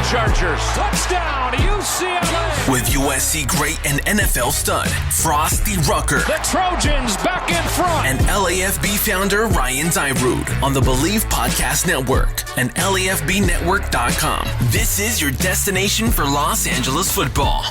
Chargers. Touchdown, UCLA. With USC great and NFL stud, Frostee Rucker. The Trojans back in front. And LAFB founder Ryan Dyrud on the Believe Podcast Network and LAFBnetwork.com. This is your destination for Los Angeles football.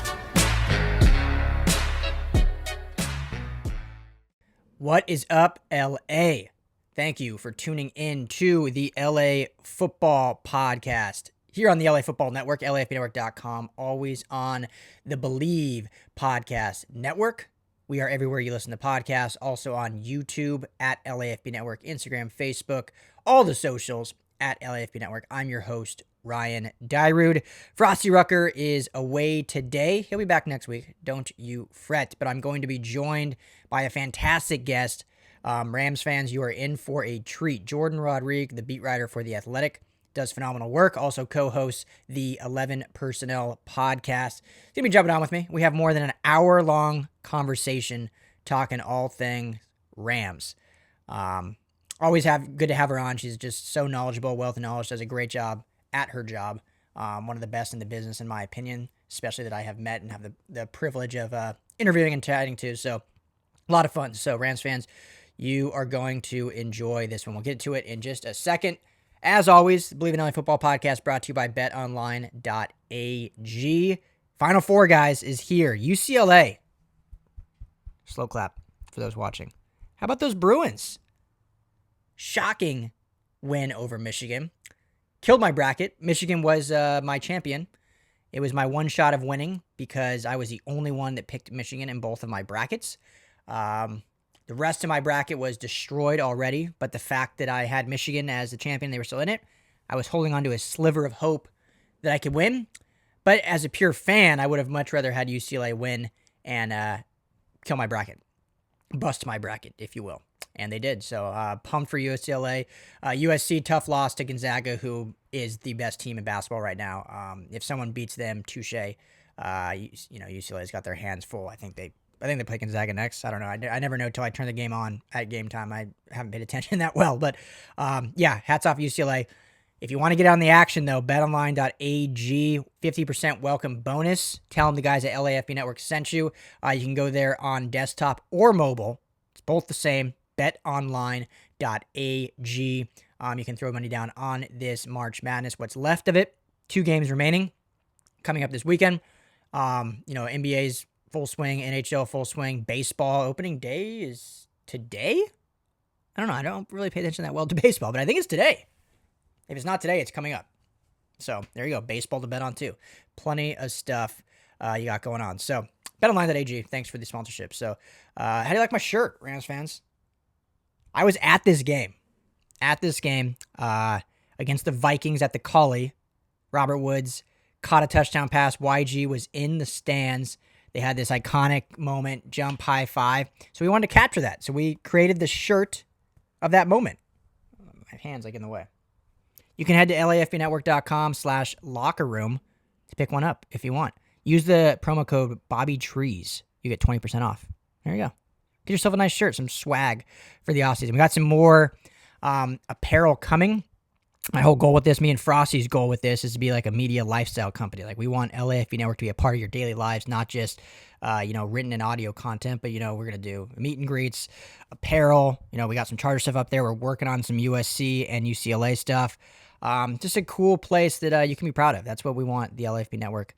What is up, LA? Thank you for tuning in to the LA Football Podcast here on the LA Football Network, LAFBnetwork.com, always on the Believe Podcast Network. We are everywhere you listen to podcasts, also on YouTube at LAFB Network, Instagram, Facebook, all the socials at LAFB Network. I'm your host, Ryan Dyrud. Frostee Rucker is away today. He'll be back next week. Don't you fret. But I'm going to be joined by a fantastic guest. Rams fans, you are in for a treat. Jourdan Rodrigue, the beat writer for The Athletic, does phenomenal work. Also co-hosts the 11 Personnel podcast. He's going to be jumping on with me. We have more than an hour-long conversation talking all things Rams. Always good to have her on. She's just so knowledgeable, wealth of knowledge, does a great job at her job. One of the best in the business, in my opinion, especially that I have met and have the privilege of interviewing and chatting to. So a lot of fun. So Rams fans, you are going to enjoy this one. We'll get to it in just a second. As always, the Believe in LA Football Podcast brought to you by BetOnline.Ag. Final Four, guys, is here. UCLA. Slow clap for those watching. How about those Bruins? Shocking win over Michigan. Killed my bracket. Michigan was my champion. It was my one shot of winning because I was the only one that picked Michigan in both of my brackets. The rest of my bracket was destroyed already, but the fact that I had Michigan as the champion, they were still in it, I was holding on to a sliver of hope that I could win. But as a pure fan, I would have much rather had UCLA win and kill my bracket. Bust my bracket, if you will. And they did. So pumped for UCLA. USC, tough loss to Gonzaga, who is the best team in basketball right now. If someone beats them, touche. UCLA's got their hands full. I think they play Gonzaga next. I don't know. I never know until I turn the game on at game time. I haven't paid attention that well. But, hats off UCLA. If you want to get on the action, though, BetOnline.Ag, 50% welcome bonus. Tell them the guys at LAFB Network sent you. You can go there on desktop or mobile. It's both the same. BetOnline.Ag. You can throw money down on this March Madness. What's left of it, 2 games remaining coming up this weekend. NBA's full swing, NHL full swing, baseball opening day is today? I don't know. I don't really pay attention that well to baseball, but I think it's today. If it's not today, it's coming up. So there you go. Baseball to bet on too. Plenty of stuff you got going on. So BetOnline.Ag, thanks for the sponsorship. So how do you like my shirt, Rams fans? I was at this game against the Vikings at the Collie. Robert Woods caught a touchdown pass. YG was in the stands. They had this iconic moment, jump, high five. So we wanted to capture that. So we created the shirt of that moment. My hand's in the way. You can head to LAFBnetwork.com/lockerroom to pick one up if you want. Use the promo code BobbyTrees. You get 20% off. There you go. Get yourself a nice shirt, some swag for the offseason. We got some more apparel coming. My whole goal with this, me and Frostee's goal with this, is to be like a media lifestyle company. Like, we want LAFB Network to be a part of your daily lives, not just, written and audio content, but, we're going to do meet and greets, apparel. We got some Charger stuff up there. We're working on some USC and UCLA stuff. Just a cool place that you can be proud of. That's what we want the LAFB Network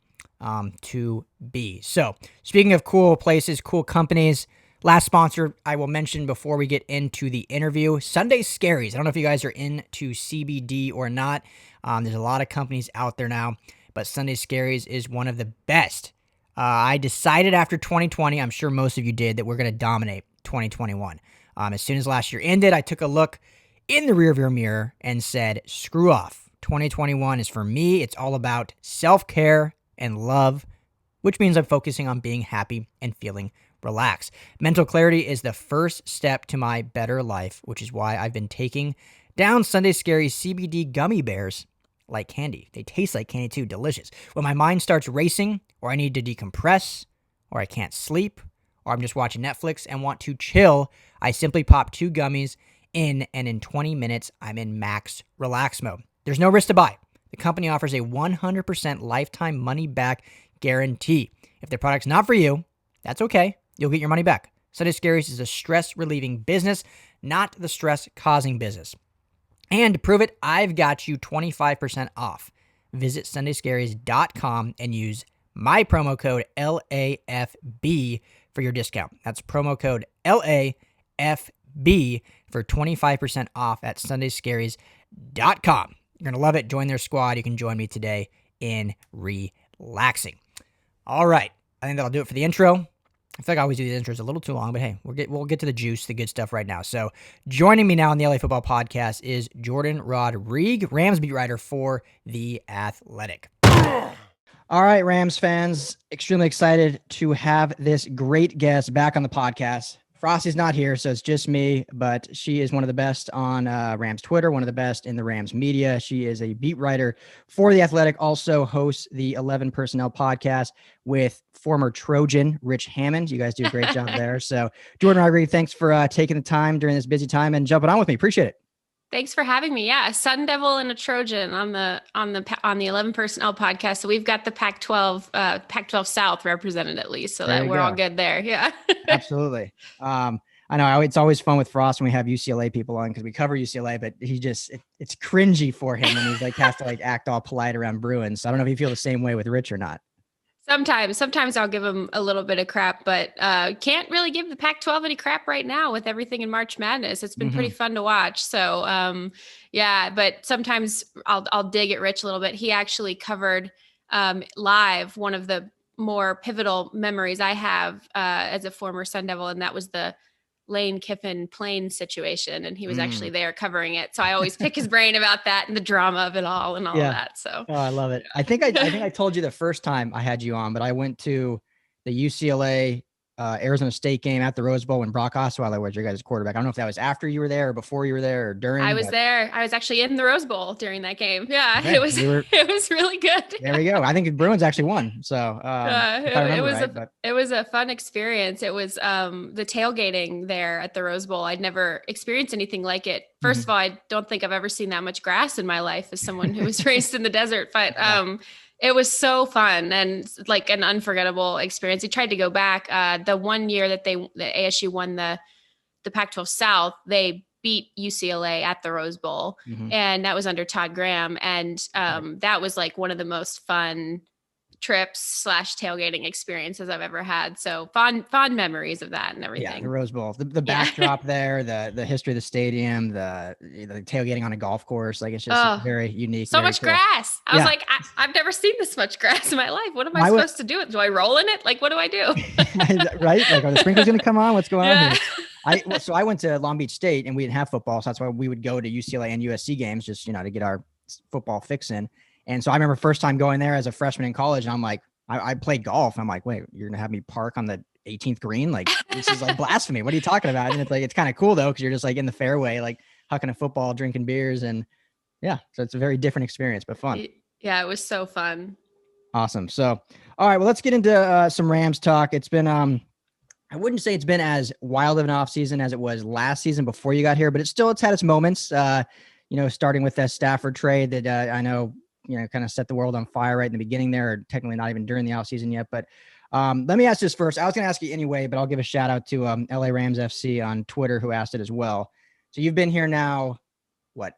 to be. So, speaking of cool places, cool companies, last sponsor I will mention before we get into the interview, Sunday Scaries. I don't know if you guys are into CBD or not. There's a lot of companies out there now, but Sunday Scaries is one of the best. I decided after 2020, I'm sure most of you did, that we're going to dominate 2021. As soon as last year ended, I took a look in the rearview mirror and said, screw off. 2021 is for me. It's all about self-care and love, which means I'm focusing on being happy and feeling relax. Mental clarity is the first step to my better life, which is why I've been taking down Sunday Scary CBD gummy bears like candy. They taste like candy too, delicious. When my mind starts racing, or I need to decompress, or I can't sleep, or I'm just watching Netflix and want to chill, I simply pop 2 gummies in, and in 20 minutes, I'm in max relax mode. There's no risk to buy. The company offers a 100% lifetime money-back guarantee. If their product's not for you, that's okay. You'll get your money back. Sunday Scaries is a stress-relieving business, not the stress-causing business. And to prove it, I've got you 25% off. Visit sundayscaries.com and use my promo code LAFB for your discount. That's promo code LAFB for 25% off at sundayscaries.com. You're going to love it. Join their squad. You can join me today in relaxing. All right. I think that'll do it for the intro. I feel like I always do the intros a little too long, but hey, we'll get to the juice, the good stuff right now. So joining me now on the LA Football Podcast is Jourdan Rodrigue, Rams beat writer for The Athletic. All right, Rams fans, extremely excited to have this great guest back on the podcast. Frostee's not here, so it's just me, but she is one of the best on Rams Twitter, one of the best in the Rams media. She is a beat writer for The Athletic, also hosts the 11 Personnel podcast with former Trojan Rich Hammond. You guys do a great job there. So Jourdan Rodrigue, thanks for taking the time during this busy time and jumping on with me. Appreciate it. Thanks for having me. Yeah, a Sun Devil and a Trojan on the 11 Personnel podcast. So we've got the Pac-12 South represented at least, so that we're all good there. Yeah, absolutely. I know it's always fun with Frost when we have UCLA people on because we cover UCLA, but it's cringy for him when he's has to act all polite around Bruins. So I don't know if you feel the same way with Rich or not. Sometimes I'll give him a little bit of crap, but can't really give the Pac-12 any crap right now with everything in March Madness. It's been pretty fun to watch. So but sometimes I'll dig at Rich a little bit. He actually covered live one of the more pivotal memories I have as a former Sun Devil, and that was the Lane Kiffin plane situation, and he was actually there covering it. So I always pick his brain about that and the drama of it all and all of that. So I love it. I think I told you the first time I had you on, but I went to the UCLA Arizona State game at the Rose Bowl when Brock Osweiler was your guys' quarterback. I don't know if that was after you were there or before you were there or during. I was there. I was actually in the Rose Bowl during that game. Yeah, okay. It was really good. There we go. I think the Bruins actually won. So it was a fun experience. It was the tailgating there at the Rose Bowl. I'd never experienced anything like it. First of all, I don't think I've ever seen that much grass in my life as someone who was raised in the desert, but it was so fun and an unforgettable experience. We tried to go back. The one year that ASU won the Pac-12 South, they beat UCLA at the Rose Bowl, and that was under Todd Graham. And that was one of the most fun trips / tailgating experiences I've ever had. So fond memories of that and everything. Yeah, the Rose Bowl, the backdrop there, the history of the stadium, the tailgating on a golf course. It's just very unique. So much grass. I was I've never seen this much grass in my life. What am I supposed to do? Do I roll in it? What do I do? Right? Are the sprinklers going to come on? What's going on here? So I went to Long Beach State and we didn't have football. So that's why we would go to UCLA and USC games just, to get our football fix in. And so I remember first time going there as a freshman in college, and I'm like, I played golf. I'm like, wait, you're going to have me park on the 18th green? This is blasphemy. What are you talking about? And it's kind of cool though, because you're just in the fairway, hucking a football, drinking beers. And so it's a very different experience, but fun. Yeah, it was so fun. Awesome. So, all right, well, let's get into some Rams talk. It's been, I wouldn't say it's been as wild of an offseason as it was last season before you got here, but it's had its moments, starting with that Stafford trade that I know, kind of set the world on fire right in the beginning there, or technically not even during the offseason yet. But let me ask this first. I was going to ask you anyway, but I'll give a shout out to LA Rams FC on Twitter who asked it as well. So you've been here now,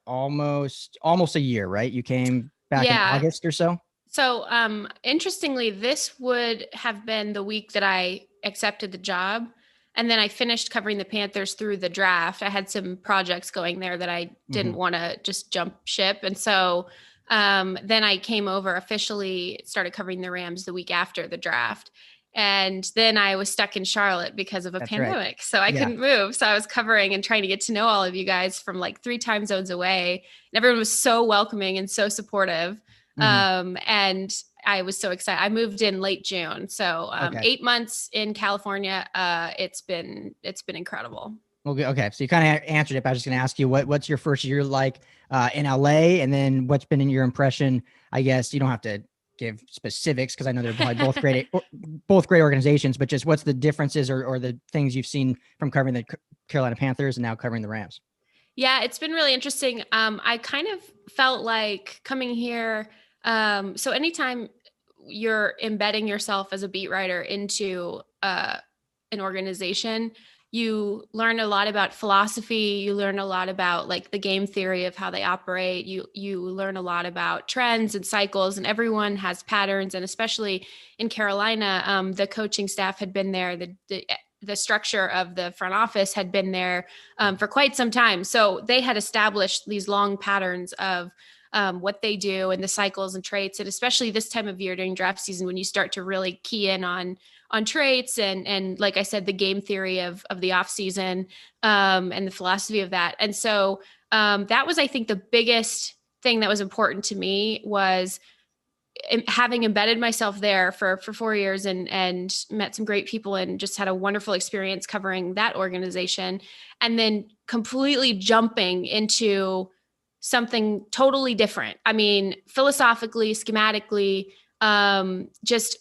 almost a year, right? You came back in August or so? So interestingly, this would have been the week that I accepted the job. And then I finished covering the Panthers through the draft. I had some projects going there that I didn't want to just jump ship. And so then I came over officially, started covering the Rams the week after the draft. And then I was stuck in Charlotte because of a pandemic. Right. So I couldn't move. So I was covering and trying to get to know all of you guys from 3 time zones away. And everyone was so welcoming and so supportive. And I was so excited. I moved in late June. So 8 months in California. It's been incredible. Okay. So you kind of answered it, but I was just going to ask you what's your first year like in LA, and then what's been in your impression? I guess you don't have to give specifics because I know they're probably both great organizations, but just what's the differences or the things you've seen from covering the Carolina Panthers and now covering the Rams? Yeah, it's been really interesting. I kind of felt like coming here. So anytime you're embedding yourself as a beat writer into an organization, you learn a lot about philosophy. You learn a lot about like the game theory of how they operate. You learn a lot about trends and cycles, and everyone has patterns. And especially in Carolina, the coaching staff had been there. The structure of the front office had been there for quite some time. So they had established these long patterns of what they do and the cycles and traits. And especially this time of year during draft season, when you start to really key in on traits and like I said, the game theory of the offseason and the philosophy of that. And so that was, I think, the biggest thing that was important to me was having embedded myself there for 4 years and met some great people and just had a wonderful experience covering that organization, and then completely jumping into something totally different. I mean, philosophically, schematically, just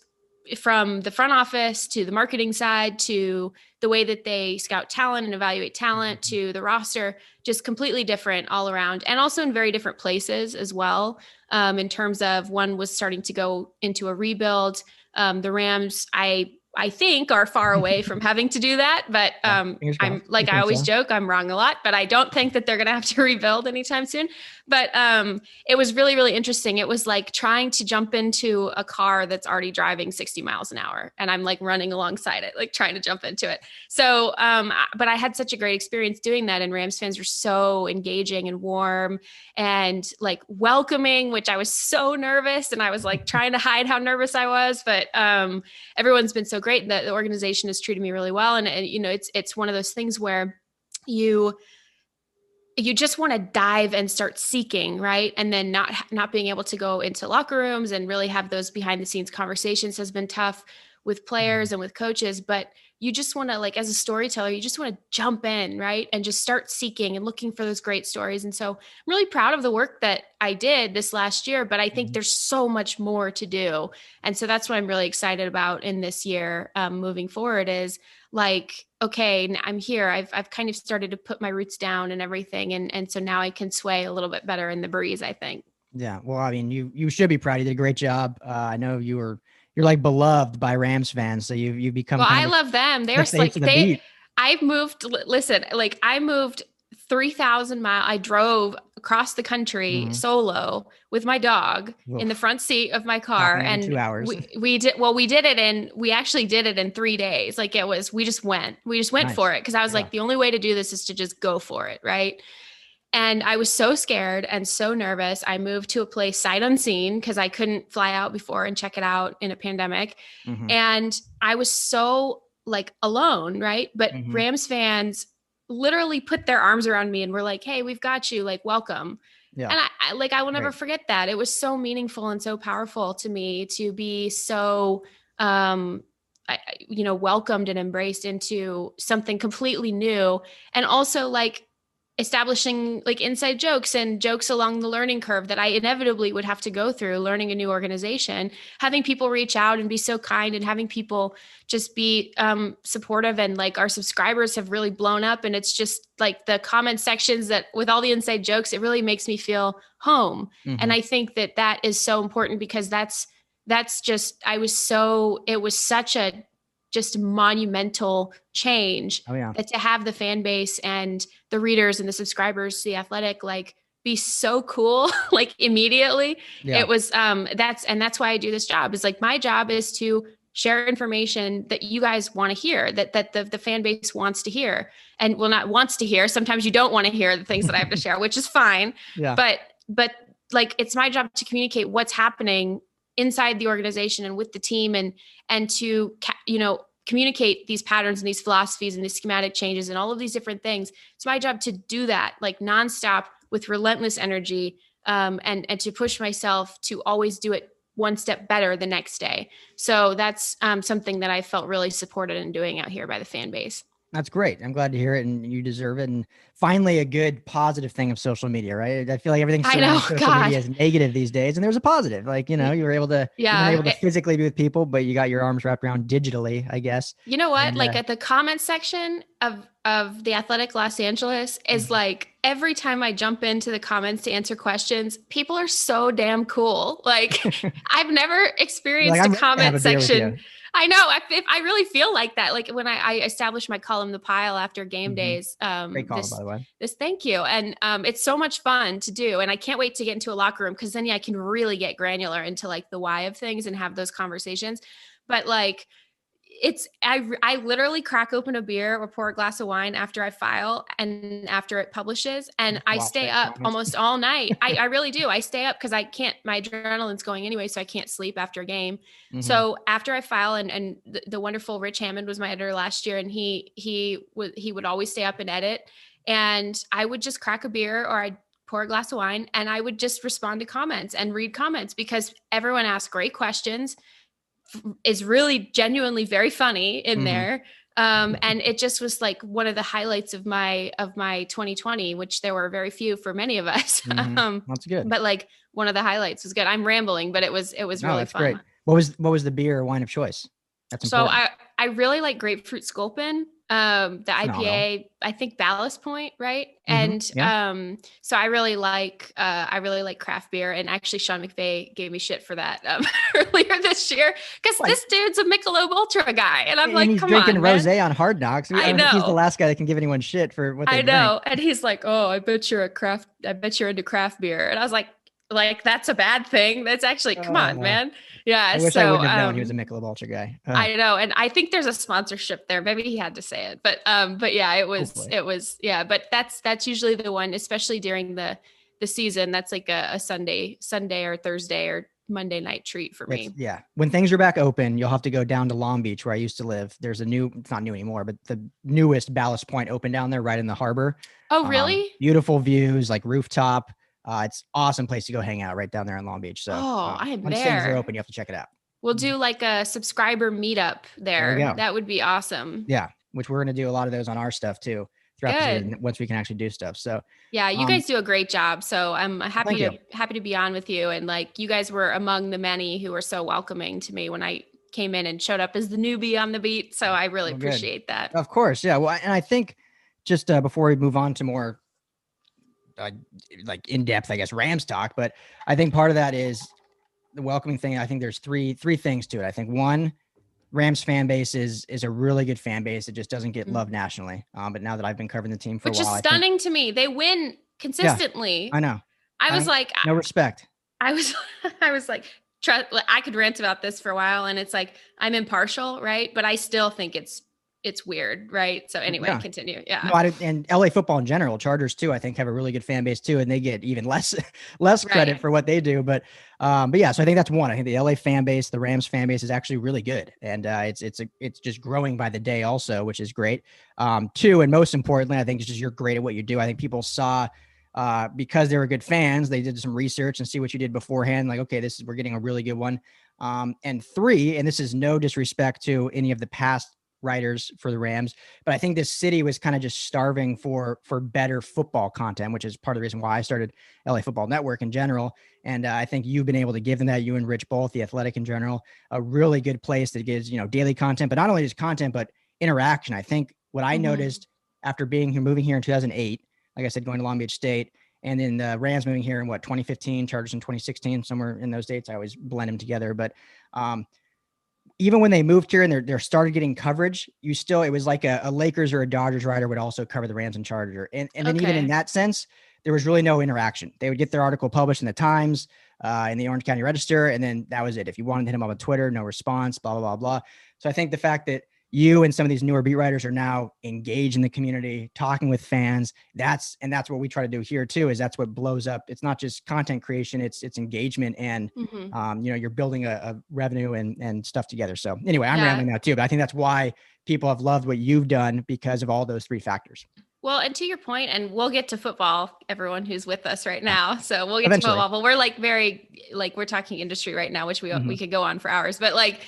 from the front office to the marketing side to the way that they scout talent and evaluate talent to the roster, just completely different all around, and also in very different places as well. In terms of, one was starting to go into a rebuild. The Rams, I think, are far away from having to do that, but I'm like, I always joke, I'm wrong a lot, but I don't think that they're going to have to rebuild anytime soon. But it was really, really interesting. It was like trying to jump into a car that's already driving 60 miles an hour. And I'm like running alongside it, like trying to jump into it. So, but I had such a great experience doing that. And Rams fans were so engaging and warm and like welcoming, which I was so nervous. And I was like trying to hide how nervous I was, but everyone's been so great. The organization has treated me really well. And you know, it's one of those things where you just want to dive and start seeking, right? And then not being able to go into locker rooms and really have those behind the scenes conversations has been tough with players and with coaches. But you just want to, like, as a storyteller, you just want to jump in, right? And just start seeking and looking for those great stories. And so I'm really proud of the work that I did this last year, but I think there's so much more to do. And so that's what I'm really excited about in this year moving forward is like, okay, I'm here. I've kind of started to put my roots down and everything. And so now I can sway a little bit better in the breeze, I think. Yeah. Well, I mean, you should be proud. You did a great job. I know you're like beloved by Rams fans. So you've become, well, I love them. They're like, I've moved, listen, like I moved 3,000 miles. I drove across the country solo with my dog in the front seat of my car. And 2 hours. We actually did it in 3 days. Like we just went nice. For it. Cause I was like, the only way to do this is to just go for it. Right. And I was so scared and so nervous. I moved to a place sight unseen because I couldn't fly out before and check it out in a pandemic. And I was so like alone, right? But Rams fans literally put their arms around me and were like, hey, we've got you, like, welcome. Yeah. And I will never forget that. It was so meaningful and so powerful to me to be so, welcomed and embraced into something completely new. And also like establishing like inside jokes and jokes along the learning curve that I inevitably would have to go through learning a new organization, having people reach out and be so kind and having people just be supportive. And like our subscribers have really blown up, and it's just like the comment sections that with all the inside jokes, it really makes me feel home. And I think that is so important because that's just, it was such a just monumental change that to have the fan base and the readers and the subscribers to The Athletic, like be so cool, like immediately. It was, that's why I do this job is like, my job is to share information that you guys want to hear, that the fan base wants to hear and not wants to hear. Sometimes you don't want to hear the things that I have to share, which is fine. But like, it's my job to communicate what's happening inside the organization and with the team and to, communicate these patterns and these philosophies and these schematic changes and all of these different things. It's my job to do that like nonstop with relentless energy and to push myself to always do it one step better the next day. So that's something that I felt really supported in doing out here by the fan base. That's great. I'm glad to hear it, and you deserve it. And finally a good positive thing of social media, right? I feel like everything surrounding social media is negative these days, and there's a positive. Like, you were able to, you weren't able to physically be with people, but you got your arms wrapped around digitally, I guess. You know what? And, like at the comment section of the Athletic Los Angeles is like every time I jump into the comments to answer questions, people are so damn cool. Like I've never experienced a comment section. I know. I really feel like that. Like when I established my column, The Pile, after game days. Great column, by the way. Thank you. And it's so much fun to do. And I can't wait to get into a locker room because then I can really get granular into like the why of things and have those conversations. But like, I literally crack open a beer or pour a glass of wine after I file and after it publishes, and I stay up almost all night. I really do. I stay up because I can't, my adrenaline's going anyway, so I can't sleep after a game. So after I file, and the wonderful Rich Hammond was my editor last year, and he would always stay up and edit, and I would just crack a beer or I'd pour a glass of wine and I would just respond to comments and read comments because everyone asks great questions, is really genuinely very funny in there. And it just was like one of the highlights of my 2020, which there were very few for many of us. That's good. But like one of the highlights was good. I'm rambling, but it was really fun. Great. What was the beer or wine of choice? That's important. So I really like grapefruit sculpin. The IPA, I think Ballast Point, right? And so I really like craft beer. And actually Sean McVay gave me shit for that earlier this year because this dude's a Michelob Ultra guy, and I'm like, he's come drinking on, rosé on Hard Knocks. I know he's the last guy that can give anyone shit for what they drink. And he's like, oh, I bet you're into craft beer, and I was like that's a bad thing. That's actually, come on, man. Yeah. I wish I wouldn't have known he was a Michelob Ultra guy. I know. And I think there's a sponsorship there. Maybe he had to say it, but yeah, it was, yeah, but that's usually the one, especially during the season. That's like a Sunday or Thursday or Monday night treat for me. Yeah. When things are back open, you'll have to go down to Long Beach where I used to live. There's it's not new anymore, but the newest Ballast Point open down there right in the harbor. Oh, really? Beautiful views, like rooftop. It's awesome place to go hang out right down there in Long Beach. So I am once there. things are open, you have to check it out. We'll do like a subscriber meetup there. That would be awesome. Yeah. Which we're going to do a lot of those on our stuff too throughout the season once we can actually do stuff. So yeah, you guys do a great job. So I'm happy to be on with you. And like, you guys were among the many who were so welcoming to me when I came in and showed up as the newbie on the beat. So I really appreciate that. Of course. Yeah. Well, and I think just before we move on to more like in-depth, I guess, Rams talk, but I think part of that is the welcoming thing. I think there's three things to it. I think one, Rams fan base is a really good fan base. It just doesn't get loved nationally. But now that I've been covering the team for a while, which is stunning to me. They win consistently. Yeah, I know. I was like, no respect. I was like, I could rant about this for a while, and it's like, I'm impartial, right? But I still think it's weird, right? So anyway, continue. Yeah. No, and LA football in general, Chargers too, I think have a really good fan base too, and they get even less credit for what they do. But yeah, so I think that's one. I think the LA fan base, the Rams fan base is actually really good, and it's just growing by the day also, which is great. Two, and most importantly, I think it's just you're great at what you do. I think people saw because they were good fans, they did some research and see what you did beforehand. Like, okay, we're getting a really good one. And three, and this is no disrespect to any of the past writers for the Rams, but I think this city was kind of just starving for better football content, which is part of the reason why I started LA Football Network in general. And I think you've been able to give them that, you and Rich both, the Athletic in general, a really good place that gives, daily content, but not only just content, but interaction. I think what I noticed after moving here in 2008, like I said, going to Long Beach State, and then the Rams moving here in 2015, Chargers in 2016, somewhere in those dates, I always blend them together. But even when they moved here and they started getting coverage, it was like a Lakers or a Dodgers writer would also cover the Rams and Chargers. And then even in that sense, there was really no interaction. They would get their article published in the Times, in the Orange County Register, and then that was it. If you wanted to hit them up on Twitter, no response, blah, blah, blah, blah. So I think the fact that you and some of these newer beat writers are now engaged in the community, talking with fans. That's what we try to do here too, is that's what blows up. It's not just content creation, it's engagement and, you're building a revenue and stuff together. So anyway, I'm rambling now too, but I think that's why people have loved what you've done because of all those three factors. Well, and to your point, and we'll get to football, everyone who's with us right now. So we'll get to football, but we're like we're talking industry right now, which we could go on for hours, but like,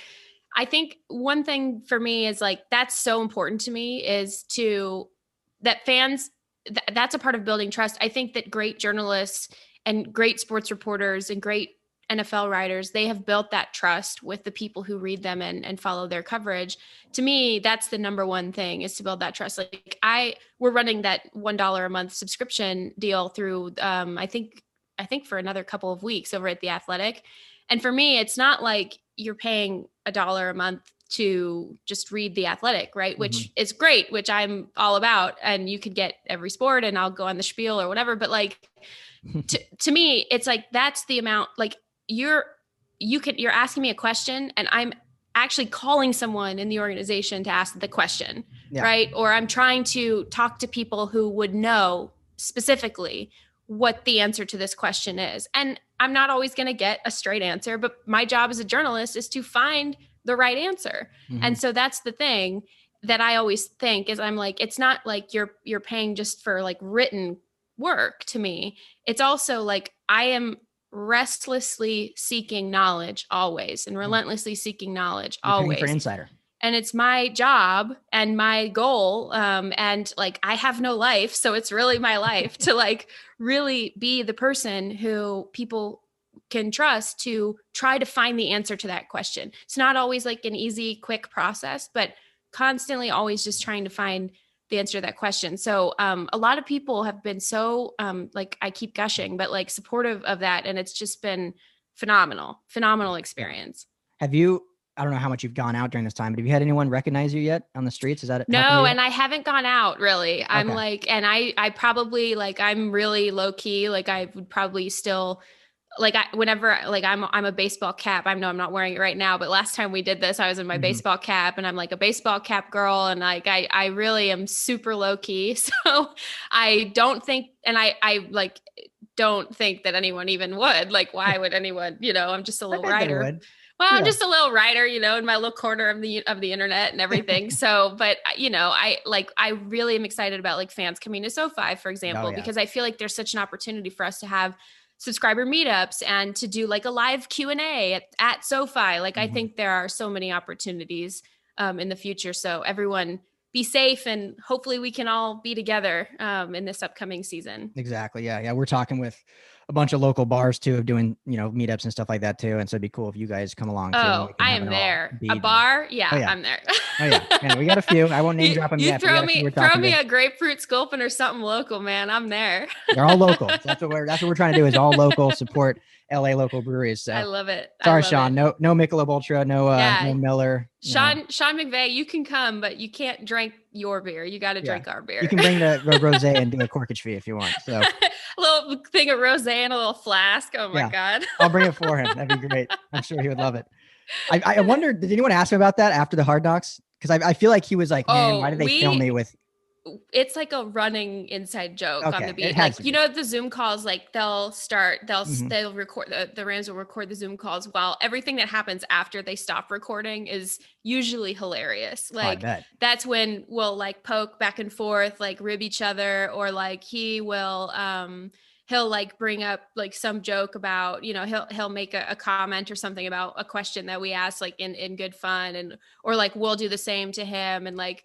I think one thing for me is like, that's so important to me is that fans that's a part of building trust. I think that great journalists and great sports reporters and great NFL writers, they have built that trust with the people who read them and follow their coverage. To me, that's the number one thing, is to build that trust. Like we're running that $1 a month subscription deal through, I think for another couple of weeks over at The Athletic. And for me, it's not like you're paying $1 a month to just read The Athletic, right? Which is great, which I'm all about. And you could get every sport and I'll go on the spiel or whatever. But like, to me, it's like, that's the amount, like you're asking me a question and I'm actually calling someone in the organization to ask the question, right? Or I'm trying to talk to people who would know specifically what the answer to this question is. And I'm not always going to get a straight answer, but my job as a journalist is to find the right answer. And so that's the thing that I always think is, I'm like, it's not like you're paying just for like written work to me. It's also like, I am restlessly seeking knowledge always and relentlessly seeking knowledge always. For insider. And it's my job and my goal. And like, I have no life. So it's really my life to like really be the person who people can trust to try to find the answer to that question. It's not always like an easy, quick process, but constantly always just trying to find the answer to that question. So a lot of people have been so like, I keep gushing, but like supportive of that. And it's just been phenomenal experience. Have you, I don't know how much you've gone out during this time, but have you had anyone recognize you yet on the streets? Is that no? And I haven't gone out really. Okay. I'm like, and I probably like, I'm really low key. Like I would probably still like whenever like I'm a baseball cap. I know I'm not wearing it right now, but last time we did this, I was in my baseball cap and I'm like a baseball cap girl. And like, I really am super low key. So I don't think, and I like, don't think that anyone even would, like, why would anyone, I'm just a little writer. Well, I'm just a little writer, in my little corner of the internet and everything. So, but I really am excited about like fans coming to SoFi, for example, because I feel like there's such an opportunity for us to have subscriber meetups and to do like a live Q&A at SoFi. Like, I think there are so many opportunities in the future. So everyone be safe and hopefully we can all be together in this upcoming season. Exactly. Yeah. We're talking with a bunch of local bars too, of doing, meetups and stuff like that too. And so it'd be cool if you guys come along. Oh, I am there. A bar? Yeah, I'm there. Oh yeah. We got a few. I won't name drop them yet. Throw me a grapefruit sculpin or something local, man. I'm there. They're all local. So that's what we're trying to do, is all local, support LA local breweries. So. I love it. Sorry, Sean. No Michelob Ultra, no Miller. Sean McVay, you can come, but you can't drink your beer. You got to drink our beer. You can bring the rosé and do a corkage fee if you want. So a little thing of rosé and a little flask. Oh my God. I'll bring it for him. That'd be great. I'm sure he would love it. I wonder, did anyone ask him about that after the Hard Knocks? Because I feel like he was like, man, why did they film me with? It's like a running inside joke on the beat. Like, the Zoom calls, like they'll record, the Rams will record the Zoom calls while everything that happens after they stop recording is usually hilarious. Like that's when we'll like poke back and forth, like rib each other, or like he will, he'll like bring up like some joke about, he'll make a comment or something about a question that we asked, like in good fun, or like we'll do the same to him. And like,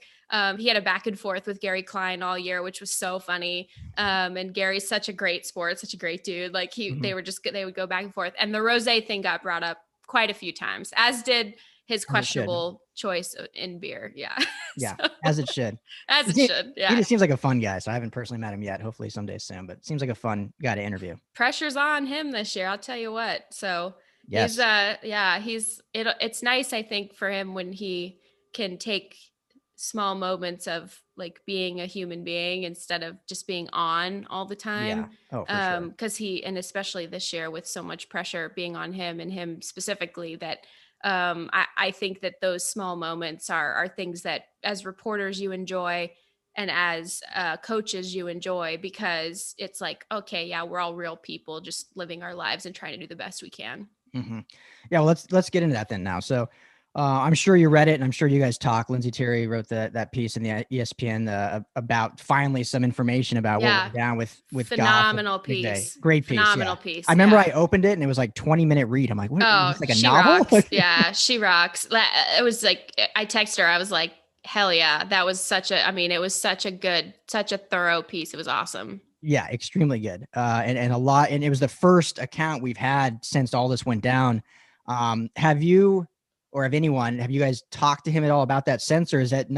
he had a back and forth with Gary Klein all year, which was so funny. And Gary's such a great sport, such a great dude. Like they would go back and forth. And the rosé thing got brought up quite a few times, as did his questionable choice in beer. Yeah. Yeah. As it should. Yeah. He just seems like a fun guy. So I haven't personally met him yet. Hopefully someday soon, but seems like a fun guy to interview. Pressure's on him this year. I'll tell you what. So yes. It's nice, I think, for him when he can take small moments of like being a human being instead of just being on all the time. Yeah. Oh, for sure. Because and especially this year with so much pressure being on him and him specifically, that I think that those small moments are things that as reporters you enjoy and as coaches you enjoy, because it's like, okay, yeah, we're all real people just living our lives and trying to do the best we can. Mm-hmm. Yeah. Well, let's get into that then now. So I'm sure you read it, and I'm sure you guys talk. Lindsey Terry wrote that piece in the ESPN about finally some information about what went down with phenomenal Goff. Piece. Great piece. Phenomenal piece. I remember I opened it and it was like 20-minute read. I'm like, what? Is this like a novel? Rocks. Yeah, she rocks. It was like, I texted her. I was like, hell yeah. That was it was such a thorough piece. It was awesome. Yeah, extremely good. And it was the first account we've had since all this went down. Have you guys talked to him at all about that since, or is that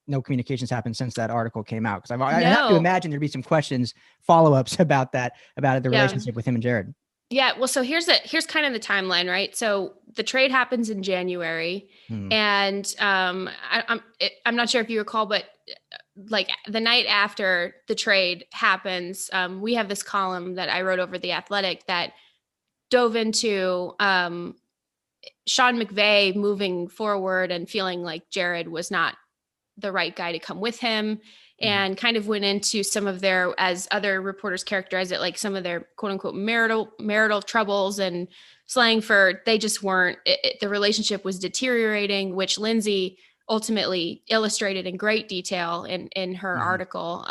no communications happened since that article came out? Because I have to imagine there'd be some questions, follow-ups about the relationship with him and Jared. Yeah. Well, so here's kind of the timeline, right? So the trade happens in January, and I'm not sure if you recall, but like the night after the trade happens, we have this column that I wrote over The Athletic that dove into Sean McVay moving forward and feeling like Jared was not the right guy to come with him, and kind of went into some of their, as other reporters characterize it, like some of their quote unquote marital troubles, and slang for they just weren't, the relationship was deteriorating, which Lindsay ultimately illustrated in great detail in her article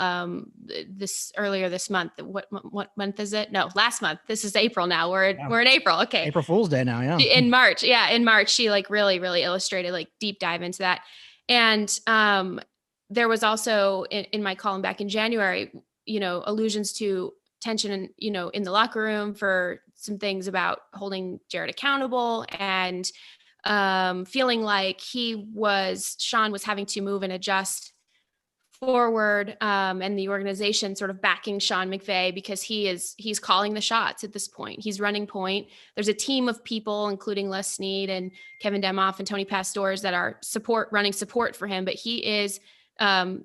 earlier this month. What month is it? No, last month. This is April now. We're in April. Okay. April Fool's Day now. Yeah. In March. Yeah. In March, she like really, really illustrated, like deep dive into that. And there was also in my column back in January, allusions to tension, in the locker room for some things about holding Jared accountable, and feeling like Sean was having to move and adjust forward, and the organization sort of backing Sean McVay because he's calling the shots at this point. He's running point. There's a team of people, including Les Snead and Kevin Demoff and Tony Pastores, that are running support for him, but he is the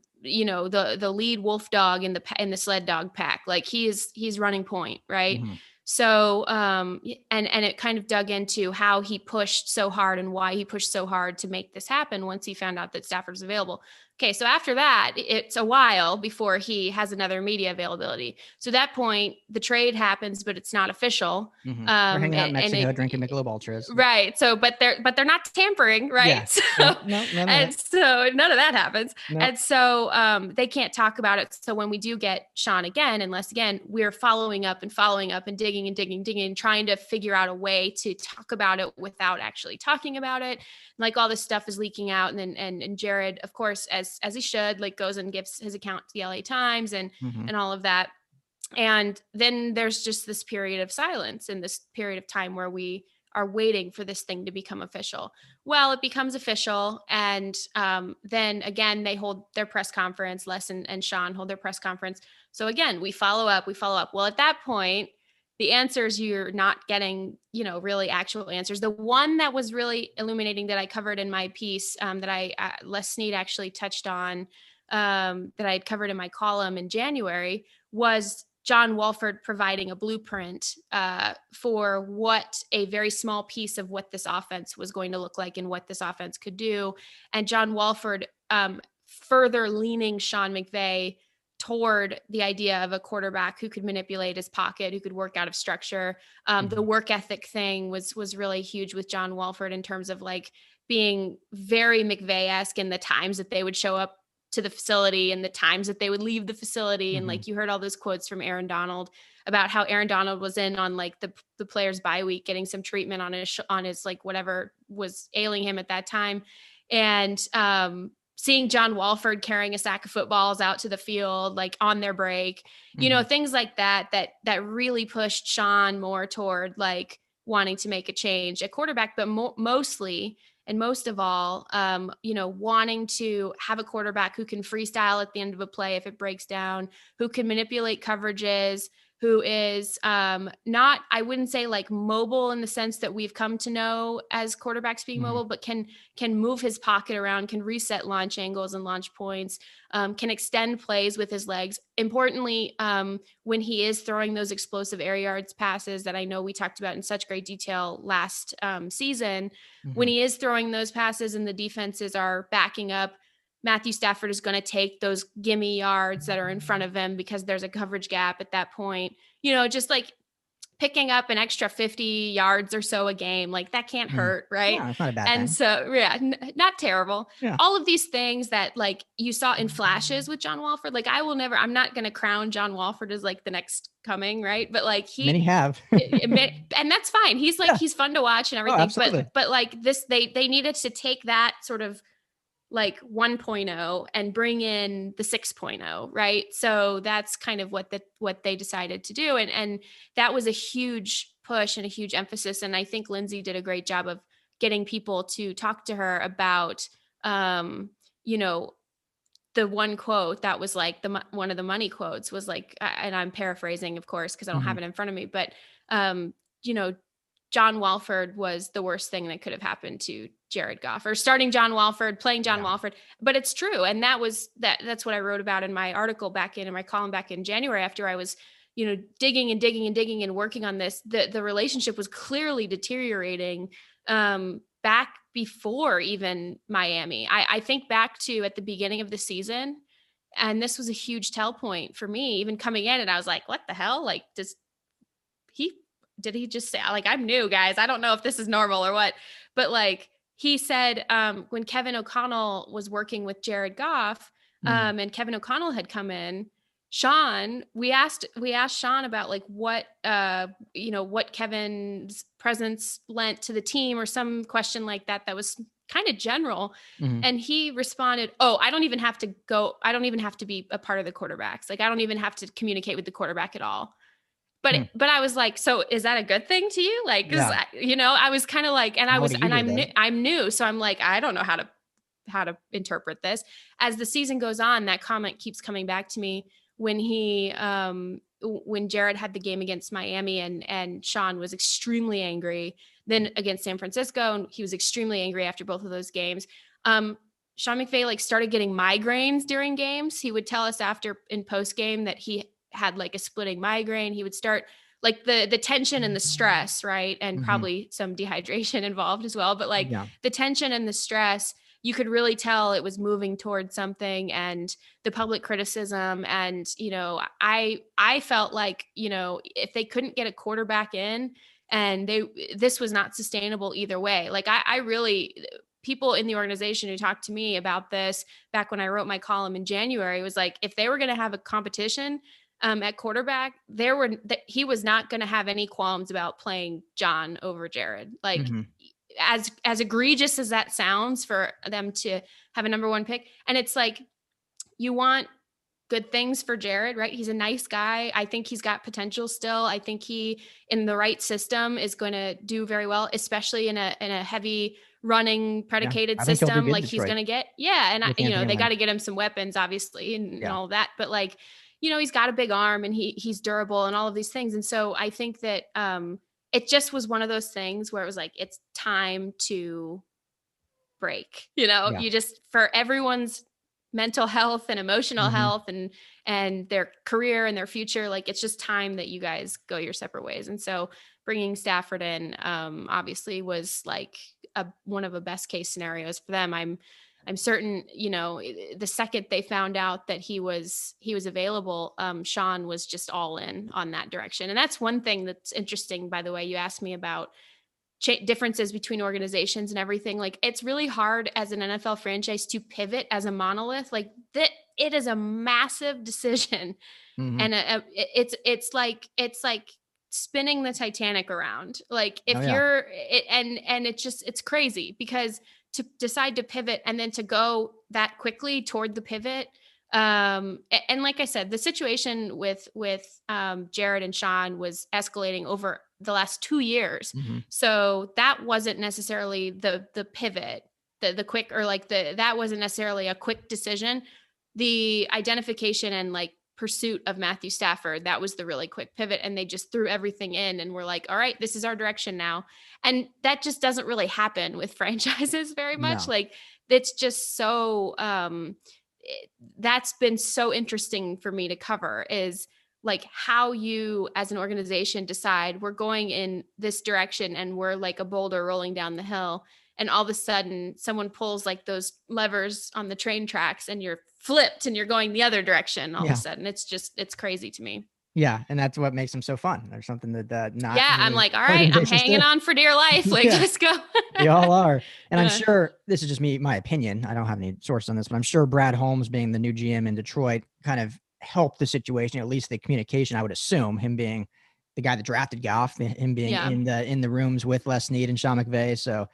lead wolf dog in the sled dog pack. Like he's running point, right? So, and it kind of dug into how he pushed so hard and why he pushed so hard to make this happen once he found out that Stafford was available. Okay. So after that, it's a while before he has another media availability. So at that point, the trade happens, but it's not official. We're hanging out in Mexico, drinking Michelob Ultras. Right. So, but they're not tampering, right? Yeah. So, so none of that happens. No. And so they can't talk about it. So when we do get Sean again, unless again, we're following up and digging, trying to figure out a way to talk about it without actually talking about it. Like all this stuff is leaking out. And Jared, of course, as he should, like goes and gives his account to the LA Times and all of that. And then there's just this period of silence and this period of time where we are waiting for this thing to become official. Well, it becomes official. And then again, they hold their press conference. Les and Sean hold their press conference. So again, we follow up. Well, at that point, the answers, you're not getting, really actual answers. The one that was really illuminating that I covered in my piece, that Les Snead actually touched on, that I had covered in my column in January, was John Wolford providing a blueprint for what a very small piece of what this offense was going to look like and what this offense could do. And John Wolford further leaning Sean McVay toward the idea of a quarterback who could manipulate his pocket, who could work out of structure. The work ethic thing was really huge with John Wolford in terms of like being very McVay-esque in the times that they would show up to the facility and the times that they would leave the facility. And like, you heard all those quotes from Aaron Donald about how Aaron Donald was in on like the player's bye week, getting some treatment on his like whatever was ailing him at that time. And, seeing John Wolford carrying a sack of footballs out to the field, like on their break, things like that really pushed Sean more toward like wanting to make a change at quarterback, but mostly and most of all, wanting to have a quarterback who can freestyle at the end of a play if it breaks down, who can manipulate coverages, who is not, I wouldn't say like mobile in the sense that we've come to know as quarterbacks being mobile, but can move his pocket around, can reset launch angles and launch points, can extend plays with his legs. Importantly, when he is throwing those explosive air yards passes that I know we talked about in such great detail last season, when he is throwing those passes and the defenses are backing up, Matthew Stafford is going to take those gimme yards that are in front of him because there's a coverage gap at that point, just like picking up an extra 50 yards or so a game, like that can't hurt. Right. Yeah, it's not a bad and thing. So yeah, not terrible. Yeah. All of these things that like you saw in flashes with John Wolford, like I'm not going to crown John Wolford as like the next coming. Right. But like many have, and that's fine. He's like, he's fun to watch and everything, absolutely. but like this, they needed to take that sort of like 1.0 and bring in the 6.0, right? So that's kind of what they decided to do. And that was a huge push and a huge emphasis. And I think Lindsay did a great job of getting people to talk to her about, the one quote that was like one of the money quotes was like, and I'm paraphrasing, of course, because I don't have it in front of me, but, John Walford was the worst thing that could have happened to Jared Goff, or starting John Walford, playing John Walford. But it's true. And that's what I wrote about in my article in my column back in January, after I was, digging and working on this. The relationship was clearly deteriorating back before even Miami. I think back to at the beginning of the season, and this was a huge tell point for me, even coming in, and I was like, what the hell? Like, did he just say, like, I'm new, guys, I don't know if this is normal or what, but like he said, when Kevin O'Connell was working with Jared Goff, and Kevin O'Connell had come in, Sean, we asked Sean about like what Kevin's presence lent to the team, or some question like that was kind of general. And he responded, I don't even have to be a part of the quarterbacks. Like, I don't even have to communicate with the quarterback at all. But I was like, so is that a good thing to you? Like, I was kind of like, and I'm new. So I'm like, I don't know how to interpret this. As the season goes on, that comment keeps coming back to me when when Jared had the game against Miami, and Sean was extremely angry, then against San Francisco, and he was extremely angry after both of those games. Sean McVay like started getting migraines during games. He would tell us in post game that he had like a splitting migraine. He would start like the tension and the stress, right? And probably some dehydration involved as well. But like the tension and the stress, you could really tell it was moving towards something, and the public criticism. And, I felt like, if they couldn't get a quarterback in, and this was not sustainable either way. Like I really, people in the organization who talked to me about this back when I wrote my column in January, was like, if they were going to have a competition at quarterback, he was not going to have any qualms about playing John over Jared. Like, as egregious as that sounds for them to have a number one pick. And it's like, you want good things for Jared, right? He's a nice guy. I think he's got potential still. I think he, in the right system, is going to do very well, especially in a heavy running predicated system like he's going to get. Yeah. And they got to get him some weapons, obviously, and all of that. But like, he's got a big arm, and he's durable and all of these things. And so I think that it just was one of those things where it was like, it's time to break, you just, for everyone's mental health and emotional health and their career and their future, like, it's just time that you guys go your separate ways. And so bringing Stafford in obviously was like one of the best case scenarios for them. I'm certain, the second they found out that he was available, Sean was just all in on that direction. And that's one thing that's interesting, by the way. You asked me about differences between organizations and everything. Like, it's really hard as an NFL franchise to pivot as a monolith. Like, that it is a massive decision. And it's like spinning the Titanic around. Like, if it's crazy, because to decide to pivot and then to go that quickly toward the pivot. And like I said, the situation with Jared and Sean was escalating over the last 2 years. So that wasn't necessarily the pivot, the quick, or like that wasn't necessarily a quick decision. The identification and like pursuit of Matthew Stafford, that was the really quick pivot. And they just threw everything in and were like, all right, this is our direction now. And that just doesn't really happen with franchises very much. No. Like, it's just so, that's been so interesting for me to cover, is like how you as an organization decide we're going in this direction and we're like a boulder rolling down the hill. And all of a sudden someone pulls like those levers on the train tracks and you're flipped and you're going the other direction all of a sudden. It's crazy to me. Yeah. And that's what makes them so fun. There's something that not. Yeah. I'm like, all right, I'm hanging on for dear life. Like, let's go. We all are. And I'm sure this is just my opinion. I don't have any source on this, but I'm sure Brad Holmes being the new GM in Detroit kind of helped the situation, at least the communication, I would assume, him being the guy that drafted Goff, him being in the rooms with Les Snead and Sean McVay. So,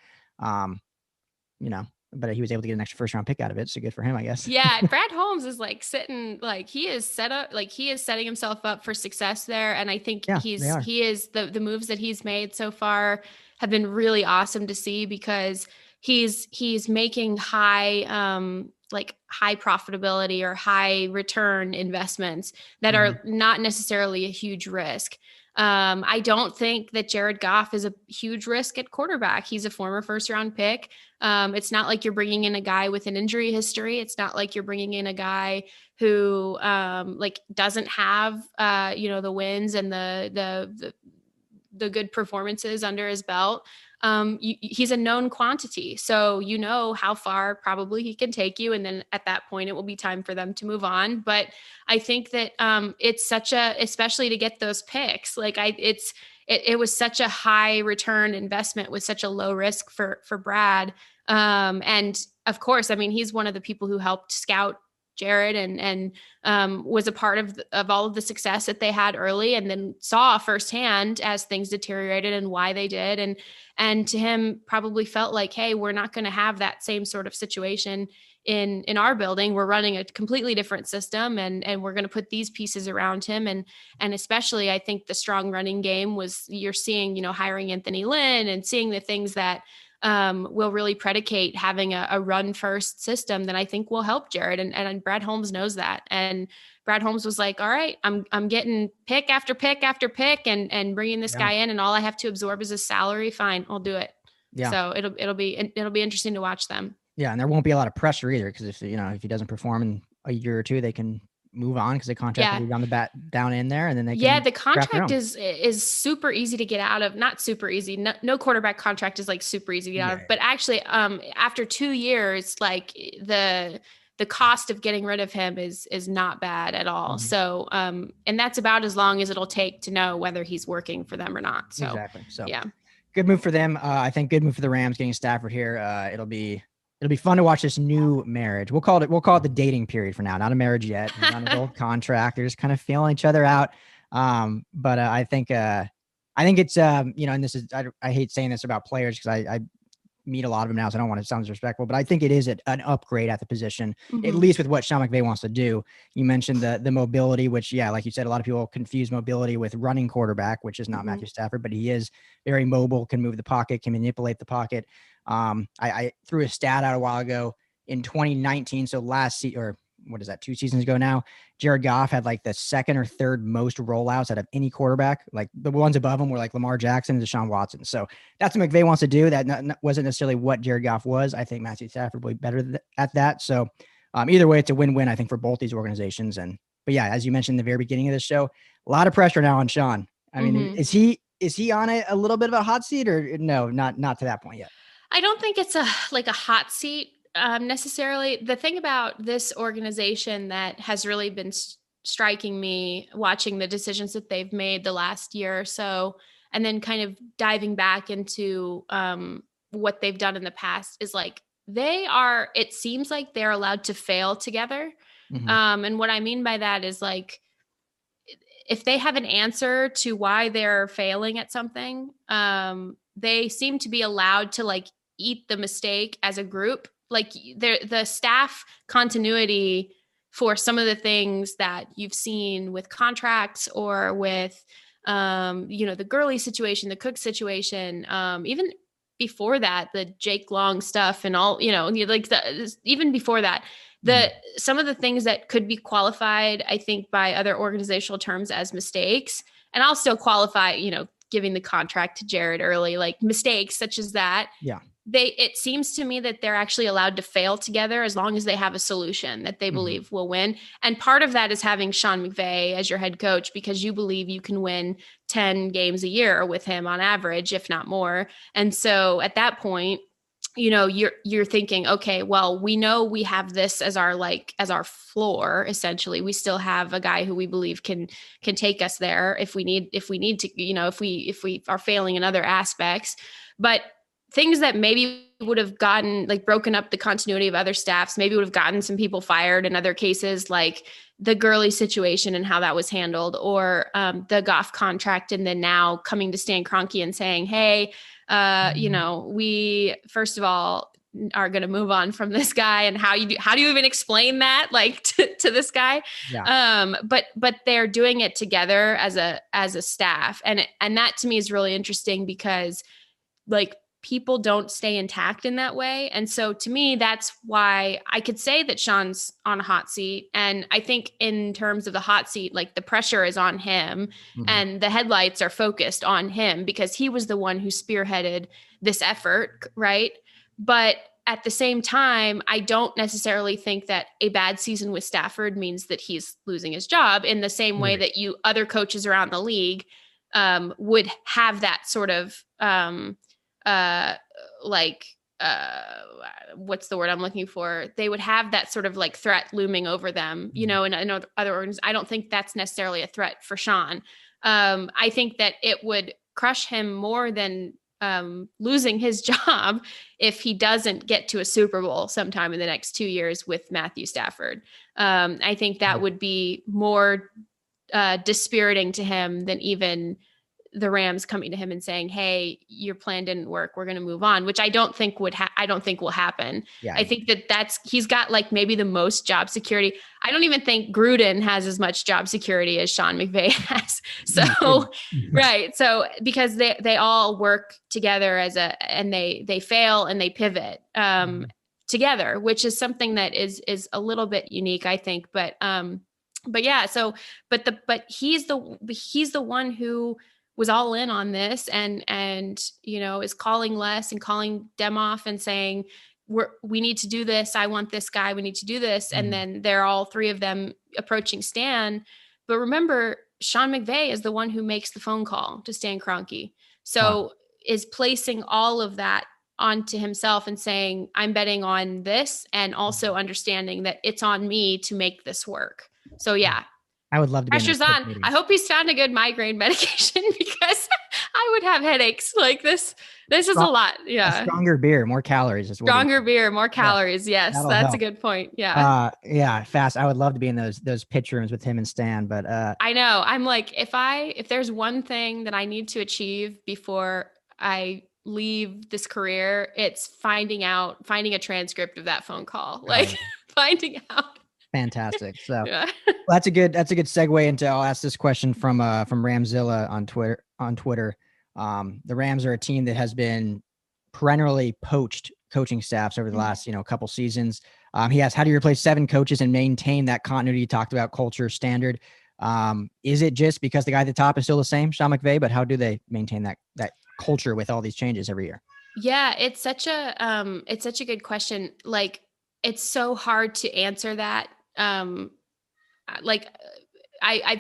but he was able to get an extra first round pick out of it. So good for him, I guess. Yeah. Brad Holmes is like sitting, like he is set up, like he is setting himself up for success there. And I think he is the moves that he's made so far have been really awesome to see, because he's making high profitability or high return investments that are not necessarily a huge risk. I don't think that Jared Goff is a huge risk at quarterback. He's a former first round pick. It's not like you're bringing in a guy with an injury history. It's not like you're bringing in a guy who doesn't have the wins and the good performances under his belt. He's a known quantity, so you know how far probably he can take you, and then at that point it will be time for them to move on. But I think that it's especially to get those picks, it was such a high return investment with such a low risk for Brad. And of course, I mean, he's one of the people who helped scout Jared and was a part of all of the success that they had early, and then saw firsthand as things deteriorated and why they did. And to him probably felt like, hey, we're not going to have that same sort of situation in our building. We're running a completely different system, and we're going to put these pieces around him. And especially I think the strong running game was, you're seeing, hiring Anthony Lynn and seeing the things that will really predicate having a run first system that I think will help Jared. And Brad Holmes knows that. And Brad Holmes was like, all right, I'm getting pick after pick after pick and bringing this guy in, and all I have to absorb is his salary. Fine, I'll do it. Yeah. So it'll be interesting to watch them. Yeah. And there won't be a lot of pressure either, because if he doesn't perform in a year or two, they can move on, because the contract will be down in there, and then they can. The contract is super easy to get out of. Not super easy. No quarterback contract is like super easy to get out of. But actually, after 2 years, like the cost of getting rid of him is not bad at all. So, and that's about as long as it'll take to know whether he's working for them or not. So exactly. So yeah, good move for them. I think good move for the Rams getting Stafford here. It'll be fun to watch this new marriage. We'll call it the dating period for now. Not a marriage yet. Not an old contract. They're just kind of feeling each other out. But I think it's and this is, I hate saying this about players, because I meet a lot of them now, so I don't want to sound disrespectful, but I think it is an upgrade at the position, at least with what Sean McVay wants to do. You mentioned the mobility, which, like you said, a lot of people confuse mobility with running quarterback, which is not Matthew Stafford, but he is very mobile, can move the pocket, can manipulate the pocket. I threw a stat out a while ago in 2019. So or what is that, 2 seasons ago now, Jared Goff had like the second or third most rollouts out of any quarterback. Like the ones above him were like Lamar Jackson and Deshaun Watson. So that's what McVay wants to do. That wasn't necessarily what Jared Goff was. I think Matthew Stafford will be better at that. So either way, it's a win-win, I think, for both these organizations. But yeah, as you mentioned in the very beginning of the show, a lot of pressure now on Sean. I mean, is he on a little bit of a hot seat, or no, not to that point yet? I don't think it's a hot seat necessarily. The thing about this organization that has really been striking me, watching the decisions that they've made the last year or so, and then kind of diving back into what they've done in the past, is like it seems like they're allowed to fail together. And what I mean by that is, like, if they have an answer to why they're failing at something, they seem to be allowed to like eat the mistake as a group. Like the staff continuity for some of the things that you've seen with contracts or with, the Gurley situation, the Cook situation, even before that, the Jake Long stuff and all, even before that, some of the things that could be qualified, I think, by other organizational terms as mistakes, and I'll still qualify, giving the contract to Jared early, like mistakes such as that. Yeah. It seems to me that they're actually allowed to fail together as long as they have a solution that they believe will win. And part of that is having Sean McVay as your head coach, because you believe you can win 10 games a year with him on average, if not more. And so at that point, you're thinking, okay, well, we know we have this as our floor. Essentially, we still have a guy who we believe can take us there if we need to, if we are failing in other aspects. But things that maybe would have gotten, like, broken up the continuity of other staffs, maybe would have gotten some people fired in other cases, like the Gurley situation and how that was handled, or the Goff contract, and then now coming to Stan Kroenke and saying, hey, we, first of all, are going to move on from this guy, and how do you even explain that like to this guy? Yeah. But they're doing it together as a staff. And that to me is really interesting because like people don't stay intact in that way. And so to me, that's why I could say that Sean's on a hot seat. And I think in terms of the hot seat, like the pressure is on him and the headlights are focused on him because he was the one who spearheaded this effort. Right. But at the same time, I don't necessarily think that a bad season with Stafford means that he's losing his job in the same way that other coaches around the league would have that sort of what's the word I'm looking for? They would have that sort of like threat looming over them, you know, and other organizations. I don't think that's necessarily a threat for Sean. I think that it would crush him more than losing his job if he doesn't get to a Super Bowl sometime in the next 2 years with Matthew Stafford. I think that would be more dispiriting to him than even the Rams coming to him and saying, "Hey, your plan didn't work. We're going to move on," which I don't think will happen. Yeah. I think he's got like maybe the most job security. I don't even think Gruden has as much job security as Sean McVay has. So, right. So because they all work together and they fail and they pivot together, which is something that is a little bit unique, I think. But yeah, so, but he's the one who was all in on this and, you know, is calling Les and calling them off and saying, we need to do this. I want this guy. We need to do this. And then they're all three of them approaching Stan. But remember, Sean McVay is the one who makes the phone call to Stan Kroenke. So is placing all of that onto himself and saying, I'm betting on this, and also understanding that it's on me to make this work. So yeah. I would love to be pressure's on. meetings. I hope he's found a good migraine medication because I would have headaches like this. This is a lot. Yeah. A stronger beer, more calories. Stronger beer, more calories. Yes. That'll That's help. a good point. Yeah. Yeah. Fast. I would love to be in those pitch rooms with him and Stan, but I know. I'm like, if there's one thing that I need to achieve before I leave this career, it's finding a transcript of that phone call. Like finding out. Fantastic. So Yeah. well, that's a good segue into. I'll ask this question from Ramzilla on Twitter. The Rams are a team that has been perennially poached coaching staffs over the last couple seasons. He asked, how do you replace 7 coaches and maintain that continuity you talked about, culture, standard? Is it just because the guy at the top is still the same, Sean McVay, but how do they maintain that culture with all these changes every year? Yeah, it's such a good question. Like, it's so hard to answer that. I've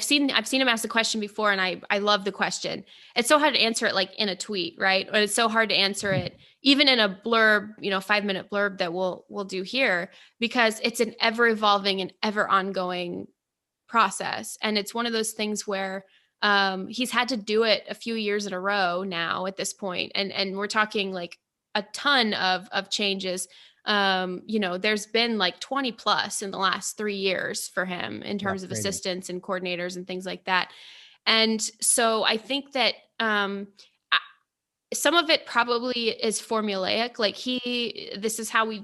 seen him ask the question before, and I love the question. It's so hard to answer it like in a tweet, right? Or it's so hard to answer it even in a blurb, 5-minute blurb that we'll do here, because it's an ever evolving and ever ongoing process. And it's one of those things where he's had to do it a few years in a row now at this point. And we're talking like a ton of changes. There's been like 20 plus in the last 3 years for him in terms of assistants and coordinators and things like that. And so I think that some of it probably is formulaic. Like this is how we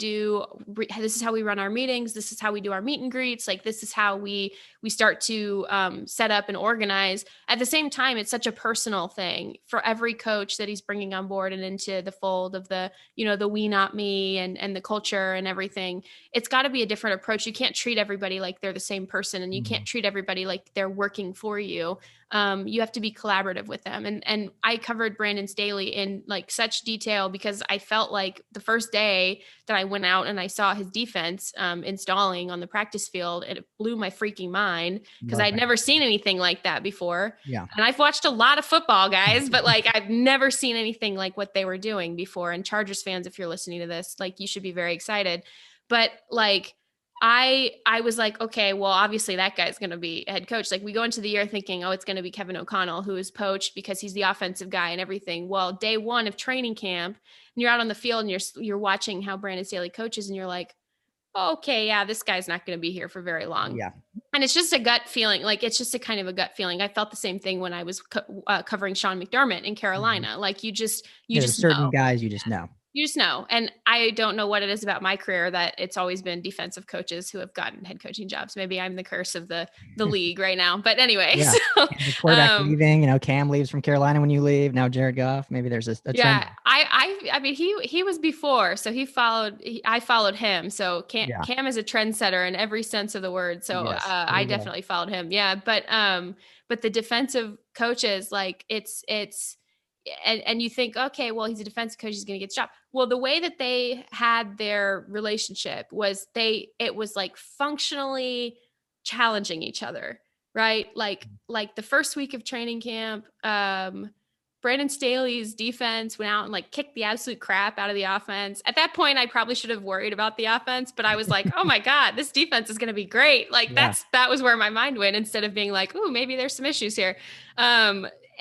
run our meetings. This is how we do our meet and greets. Like, this is how we start to set up and organize. At the same time, it's such a personal thing for every coach that he's bringing on board and into the fold of the we, not me, and the culture and everything. It's got to be a different approach. You can't treat everybody like they're the same person, and you can't treat everybody like they're working for you. You have to be collaborative with them. And I covered Brandon Staley in like such detail because I felt like the first day that I went out and I saw his defense installing on the practice field, it blew my freaking mind because I'd never seen anything like that before. Yeah. And I've watched a lot of football, guys, but like I've never seen anything like what they were doing before. And Chargers fans, if you're listening to this, like, you should be very excited. But like, I was like, okay, well, obviously that guy's going to be a head coach. Like, we go into the year thinking, oh, it's going to be Kevin O'Connell, who is poached because he's the offensive guy and everything. Well, day one of training camp, and you're out on the field and you're watching how Brandon Staley coaches, and you're like, oh, okay, yeah, this guy's not going to be here for very long. Yeah. And it's just a gut feeling. Like, it's just a kind of a gut feeling. I felt the same thing when I was covering Sean McDermott in Carolina. Like, you just certain know. guys you just know. You just know. And I don't know what it is about my career that it's always been defensive coaches who have gotten head coaching jobs. Maybe I'm the curse of the league right now. But anyway, Yeah. so And the quarterback leaving, Cam leaves from Carolina when you leave. Now Jared Goff. Maybe there's a trend. yeah, I mean, he was before, so I followed him. So Cam is a trendsetter in every sense of the word. So Yes, I definitely followed him. Yeah. But the defensive coaches, like and you think, okay, well, he's a defensive coach, he's going to get the job. Well, the way that they had their relationship was it was like functionally challenging each other, right? Like the first week of training camp, Brandon Staley's defense went out and like kicked the absolute crap out of the offense. At that point, I probably should have worried about the offense, but I was like, oh my God, this defense is going to be great. Like that was where my mind went, instead of being like, oh, maybe there's some issues here.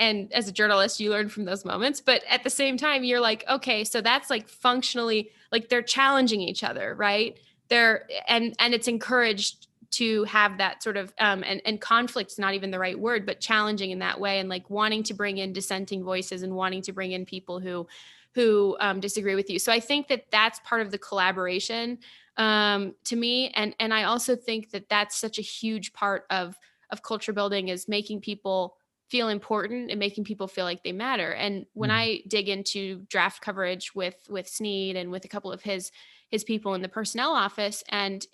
And as a journalist, you learn from those moments, but at the same time, you're like, okay, so that's like functionally, like they're challenging each other, right? And it's encouraged to have that sort of, and conflict's not even the right word, but challenging in that way, and like wanting to bring in dissenting voices and wanting to bring in people who disagree with you. So I think that that's part of the collaboration, to me. And I also think that that's such a huge part of culture building, is making people feel important and making people feel like they matter. And when I dig into draft coverage with Snead and with a couple of his people in the personnel office, and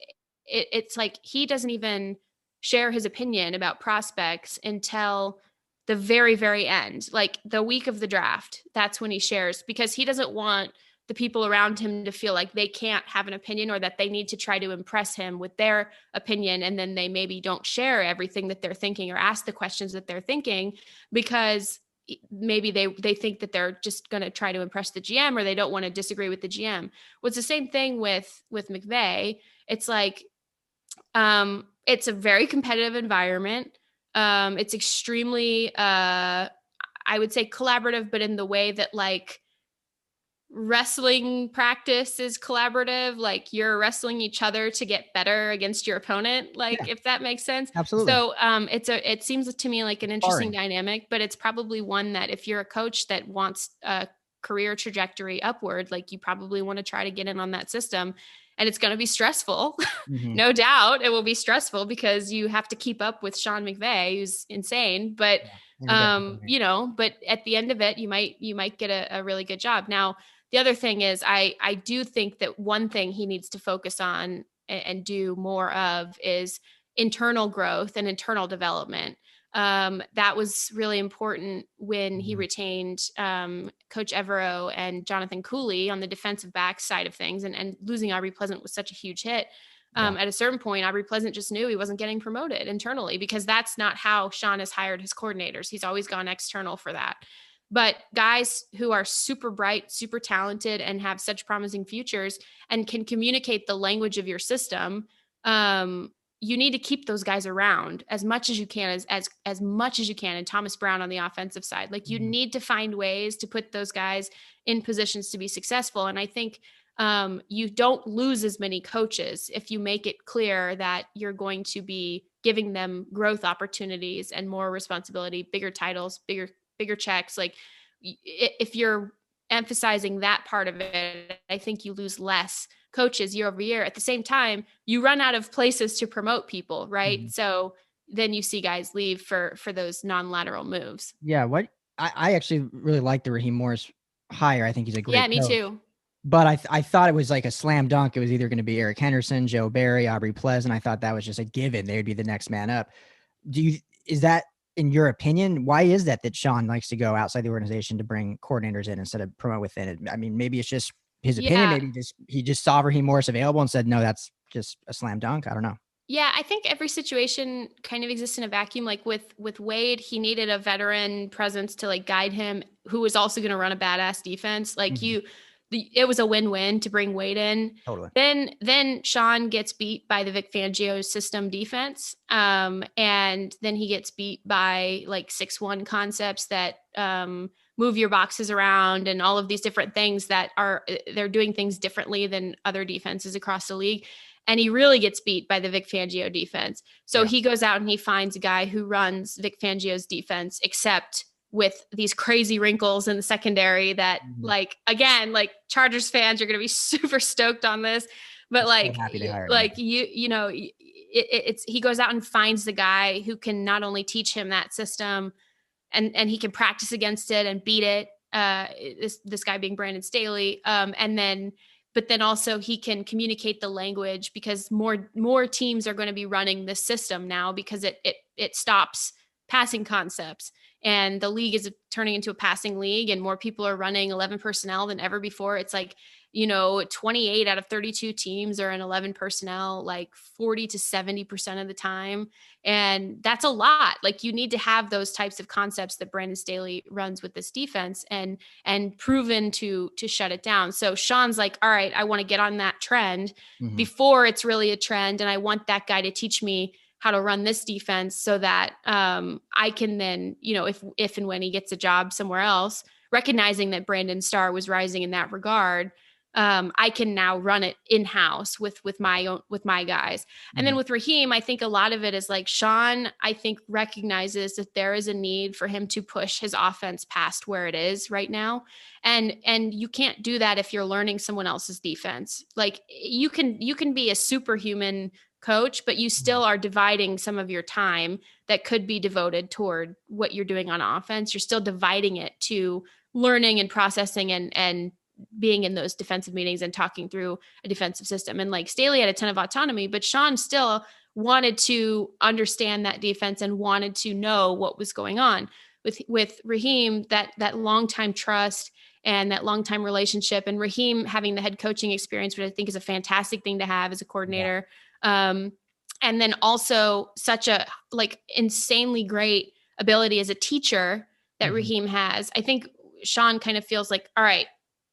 it's like he doesn't even share his opinion about prospects until the very, very end, like the week of the draft. That's when he shares, because he doesn't want the people around him to feel like they can't have an opinion, or that they need to try to impress him with their opinion. And then they maybe don't share everything that they're thinking or ask the questions that they're thinking, because maybe they think that they're just going to try to impress the GM, or they don't want to disagree with the GM. Well, it's the same thing with McVay. It's like, it's a very competitive environment. It's extremely, I would say collaborative, but in the way that like wrestling practice is collaborative, like you're wrestling each other to get better against your opponent, like if that makes sense. Absolutely. So it seems to me like an interesting dynamic, but it's probably one that if you're a coach that wants a career trajectory upward, like you probably want to try to get in on that system. And it's going to be stressful. No doubt it will be stressful, because you have to keep up with Sean McVay, who's insane, but but at the end of it, you might get a really good job. Now, the other thing is I do think that one thing he needs to focus on and do more of is internal growth and internal development. That was really important when he retained Coach Evero and Jonathan Cooley on the defensive back side of things, and losing Aubrey Pleasant was such a huge hit. At a certain point, Aubrey Pleasant just knew he wasn't getting promoted internally, because that's not how Sean has hired his coordinators. He's always gone external for that. But guys who are super bright, super talented, and have such promising futures and can communicate the language of your system, you need to keep those guys around as much as you can, as much as you can. And Thomas Brown on the offensive side, like you need to find ways to put those guys in positions to be successful. And I think you don't lose as many coaches if you make it clear that you're going to be giving them growth opportunities and more responsibility, bigger titles, bigger checks. Like if you're emphasizing that part of it, I think you lose less coaches year over year. At the same time, you run out of places to promote people, right? So then you see guys leave for those non-lateral moves. Yeah, I actually really like the Raheem Morris hire. I think he's a great coach. Me too. But I thought it was like a slam dunk. It was either going to be Eric Henderson, Joe Barry, Aubrey Pleasant. I thought that was just a given. They would be the next man up. Is that, in your opinion, why is that Sean likes to go outside the organization to bring coordinators in instead of promote within it? I mean, maybe it's just his opinion. Maybe he just saw Raheem Morris available and said, no, that's just a slam dunk. I don't know. Yeah, I think every situation kind of exists in a vacuum. Like with Wade, he needed a veteran presence to like guide him, who was also going to run a badass defense. Like it was a win-win to bring Wade in. Totally. Then Sean gets beat by the Vic Fangio system defense. And then he gets beat by like 6-1 concepts that move your boxes around and all of these different things that they're doing things differently than other defenses across the league. And he really gets beat by the Vic Fangio defense. So he goes out and he finds a guy who runs Vic Fangio's defense, except with these crazy wrinkles in the secondary that like, again, like Chargers fans are going to be super stoked on this, but I'm like, so happy they hired him. like he goes out and finds the guy who can not only teach him that system and he can practice against it and beat it. This guy being Brandon Staley. But then also he can communicate the language because more teams are going to be running this system now because it stops passing concepts, and the league is turning into a passing league, and more people are running 11 personnel than ever before. It's like, 28 out of 32 teams are in 11 personnel, like 40 to 70% of the time. And that's a lot. Like, you need to have those types of concepts that Brandon Staley runs with this defense and proven to shut it down. So Sean's like, all right, I want to get on that trend before it's really a trend. And I want that guy to teach me how to run this defense so that I can then, if and when he gets a job somewhere else, recognizing that Brandon Starr was rising in that regard, I can now run it in-house with my guys. And then with Raheem, I think a lot of it is like Sean, I think, recognizes that there is a need for him to push his offense past where it is right now. And you can't do that if you're learning someone else's defense. Like, you can be a superhuman coach, but you still are dividing some of your time that could be devoted toward what you're doing on offense. You're still dividing it to learning and processing and being in those defensive meetings and talking through a defensive system. And like, Staley had a ton of autonomy, but Sean still wanted to understand that defense and wanted to know what was going on with Raheem, that long-time trust and that long-time relationship, and Raheem having the head coaching experience, which I think is a fantastic thing to have as a coordinator. Yeah. And then also such a insanely great ability as a teacher that Raheem has. I think Sean kind of feels like, all right,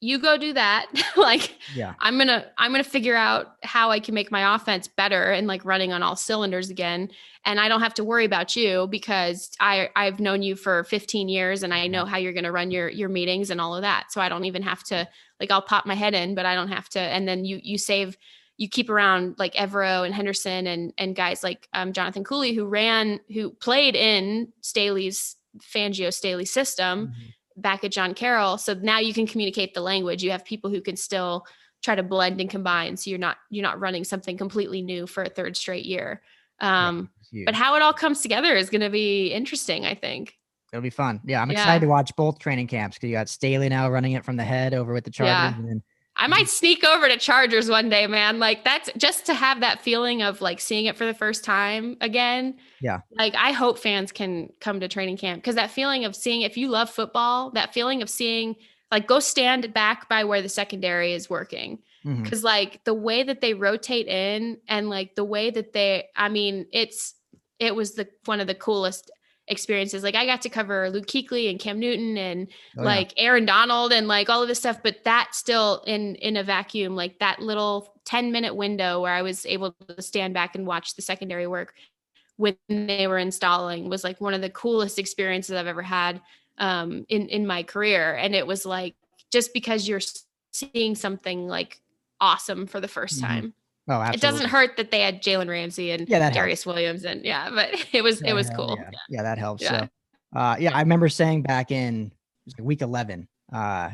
you go do that. I'm going to figure out how I can make my offense better and like running on all cylinders again. And I don't have to worry about you because I've known you for 15 years and I know how you're going to run your meetings and all of that. So I don't even have to, I'll pop my head in, but I don't have to. And then you keep around like Evero and Henderson and guys like Jonathan Cooley, who played in Fangio Staley system back at John Carroll. So now you can communicate the language. You have people who can still try to blend and combine. So you're not running something completely new for a third straight year. But how it all comes together is going to be interesting, I think. It'll be fun. Yeah. I'm excited to watch both training camps because you got Staley now running it from the head over with the Chargers. Yeah. And then I might sneak over to Chargers one day, man. Like, that's just to have that feeling of like seeing it for the first time again. Yeah. Like, I hope fans can come to training camp because that feeling of seeing, if you love football, that feeling of seeing, like, go stand back by where the secondary is working. Cause like the way that they rotate in and like the way that it was one of the coolest experiences. Like, I got to cover Luke Kuechly and Cam Newton and Aaron Donald and like all of this stuff, but that still in a vacuum, like that little 10-minute window where I was able to stand back and watch the secondary work when they were installing was like one of the coolest experiences I've ever had in my career. And it was like, just because you're seeing something like awesome for the first time. Oh, absolutely. It doesn't hurt that they had Jalen Ramsey and Darius Williams and but it was cool. Yeah, that helps. Yeah. So, I remember saying back in week 11,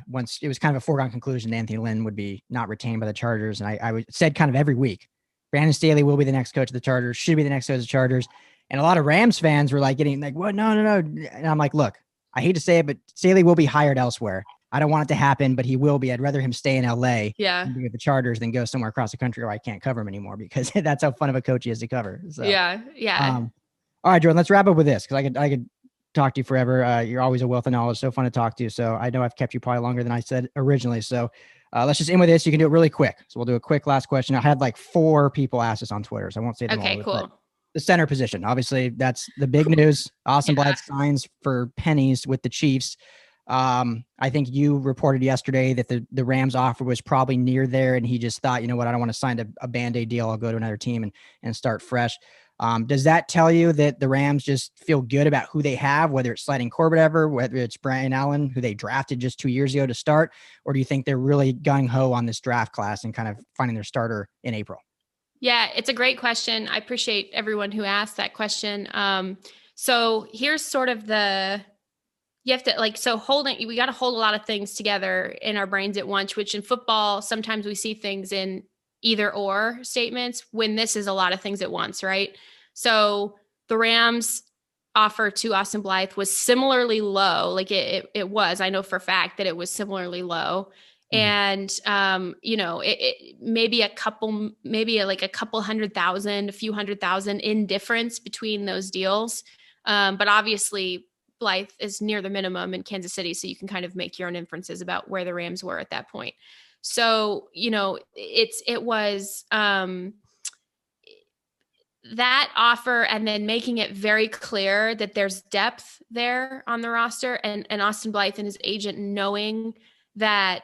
once it was kind of a foregone conclusion, Anthony Lynn would be not retained by the Chargers. And I said kind of every week, Brandon Staley will be the next coach of the Chargers, should be the next coach of the Chargers. And a lot of Rams fans were like getting like, what? No. And I'm like, look, I hate to say it, but Staley will be hired elsewhere. I don't want it to happen, but he will be. I'd rather him stay in LA and be with the Chargers than go somewhere across the country where I can't cover him anymore because that's how fun of a coach he is to cover. So, yeah. All right, Jourdan, let's wrap up with this because I could talk to you forever. You're always a wealth of knowledge. So fun to talk to you. So I know I've kept you probably longer than I said originally. So let's just end with this. You can do it really quick. So we'll do a quick last question. I had like 4 people ask this on Twitter, so I won't say them all. Okay, cool. The center position. Obviously, that's the big news. Austin Blythe signs for pennies with the Chiefs. I think you reported yesterday that the Rams offer was probably near there and he just thought, you know what, I don't want to sign a Band-Aid deal. I'll go to another team and start fresh. Does that tell you that the Rams just feel good about who they have, whether it's sliding Corbett ever, whether it's Brian Allen, who they drafted just 2 years ago to start, or do you think they're really gung-ho on this draft class and kind of finding their starter in April? Yeah, it's a great question. I appreciate everyone who asked that question. So here's sort of you have to we got to hold a lot of things together in our brains at once, which in football, sometimes we see things in either or statements when this is a lot of things at once, right? So the Rams offer to Austin Blythe was similarly low. Like it was, I know for a fact that it was similarly low. And, it maybe a couple 100,000, a few 100,000 in difference between those deals. But obviously Blythe is near the minimum in Kansas City. So you can kind of make your own inferences about where the Rams were at that point. So, it was, that offer, and then making it very clear that there's depth there on the roster, and Austin Blythe and his agent knowing that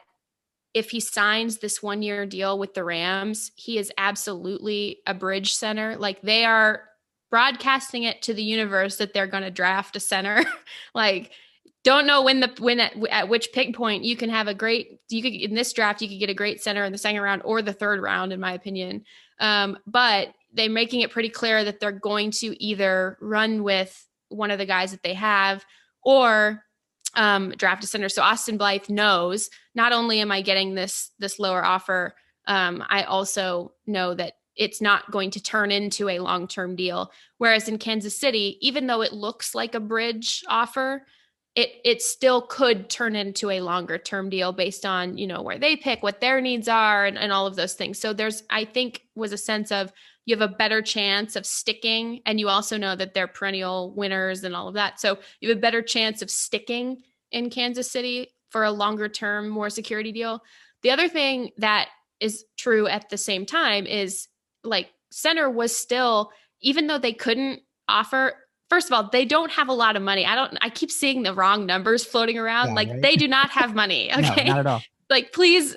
if he signs this 1-year deal with the Rams, he is absolutely a bridge center. Like, they are broadcasting it to the universe that they're going to draft a center. Like, don't know at which pick point you can have in this draft, you could get a great center in the second round or the third round, in my opinion. But they're making it pretty clear that they're going to either run with one of the guys that they have or draft a center. So Austin Blythe knows, not only am I getting this lower offer, I also know that it's not going to turn into a long-term deal. Whereas in Kansas City, even though it looks like a bridge offer, it still could turn into a longer term deal based on, where they pick, what their needs are, and all of those things. So I think was a sense of, you have a better chance of sticking. And you also know that they're perennial winners and all of that. So you have a better chance of sticking in Kansas City for a longer term, more security deal. The other thing that is true at the same time is, like, center was still, even though they couldn't offer, first of all, they don't have a lot of money. I keep seeing the wrong numbers floating around. Right? They do not have money. Okay. No, not at all. Like, please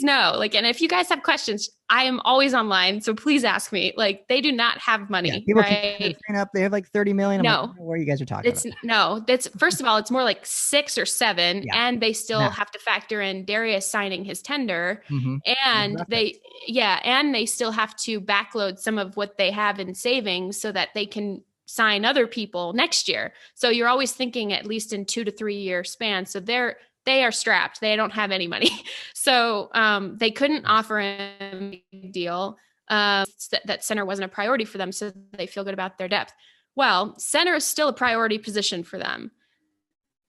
know. Like, and if you guys have questions, I am always online. So please ask me. Like, they do not have money. Yeah, people right? keep up. They have like 30 million. No, like, where you guys are talking about. No, that's, first of all, it's more like 6 or 7. Yeah. And they still have to factor in Darius signing his tender. Mm-hmm. And they still have to backload some of what they have in savings so that they can sign other people next year. So you're always thinking at least in 2 to 3 year span. So they are strapped. They don't have any money. So they couldn't offer him a deal. That center wasn't a priority for them. So they feel good about their depth. Well, center is still a priority position for them.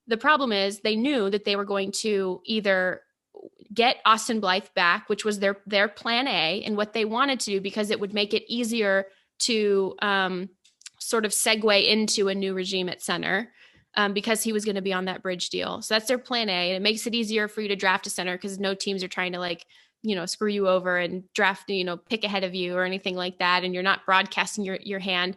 The problem is they knew that they were going to either get Austin Blythe back, which was their plan A, and what they wanted to do, because it would make it easier to sort of segue into a new regime at center. Because he was going to be on that bridge deal. So that's their plan A. And it makes it easier for you to draft a center because no teams are trying to screw you over and draft, pick ahead of you or anything like that. And you're not broadcasting your hand.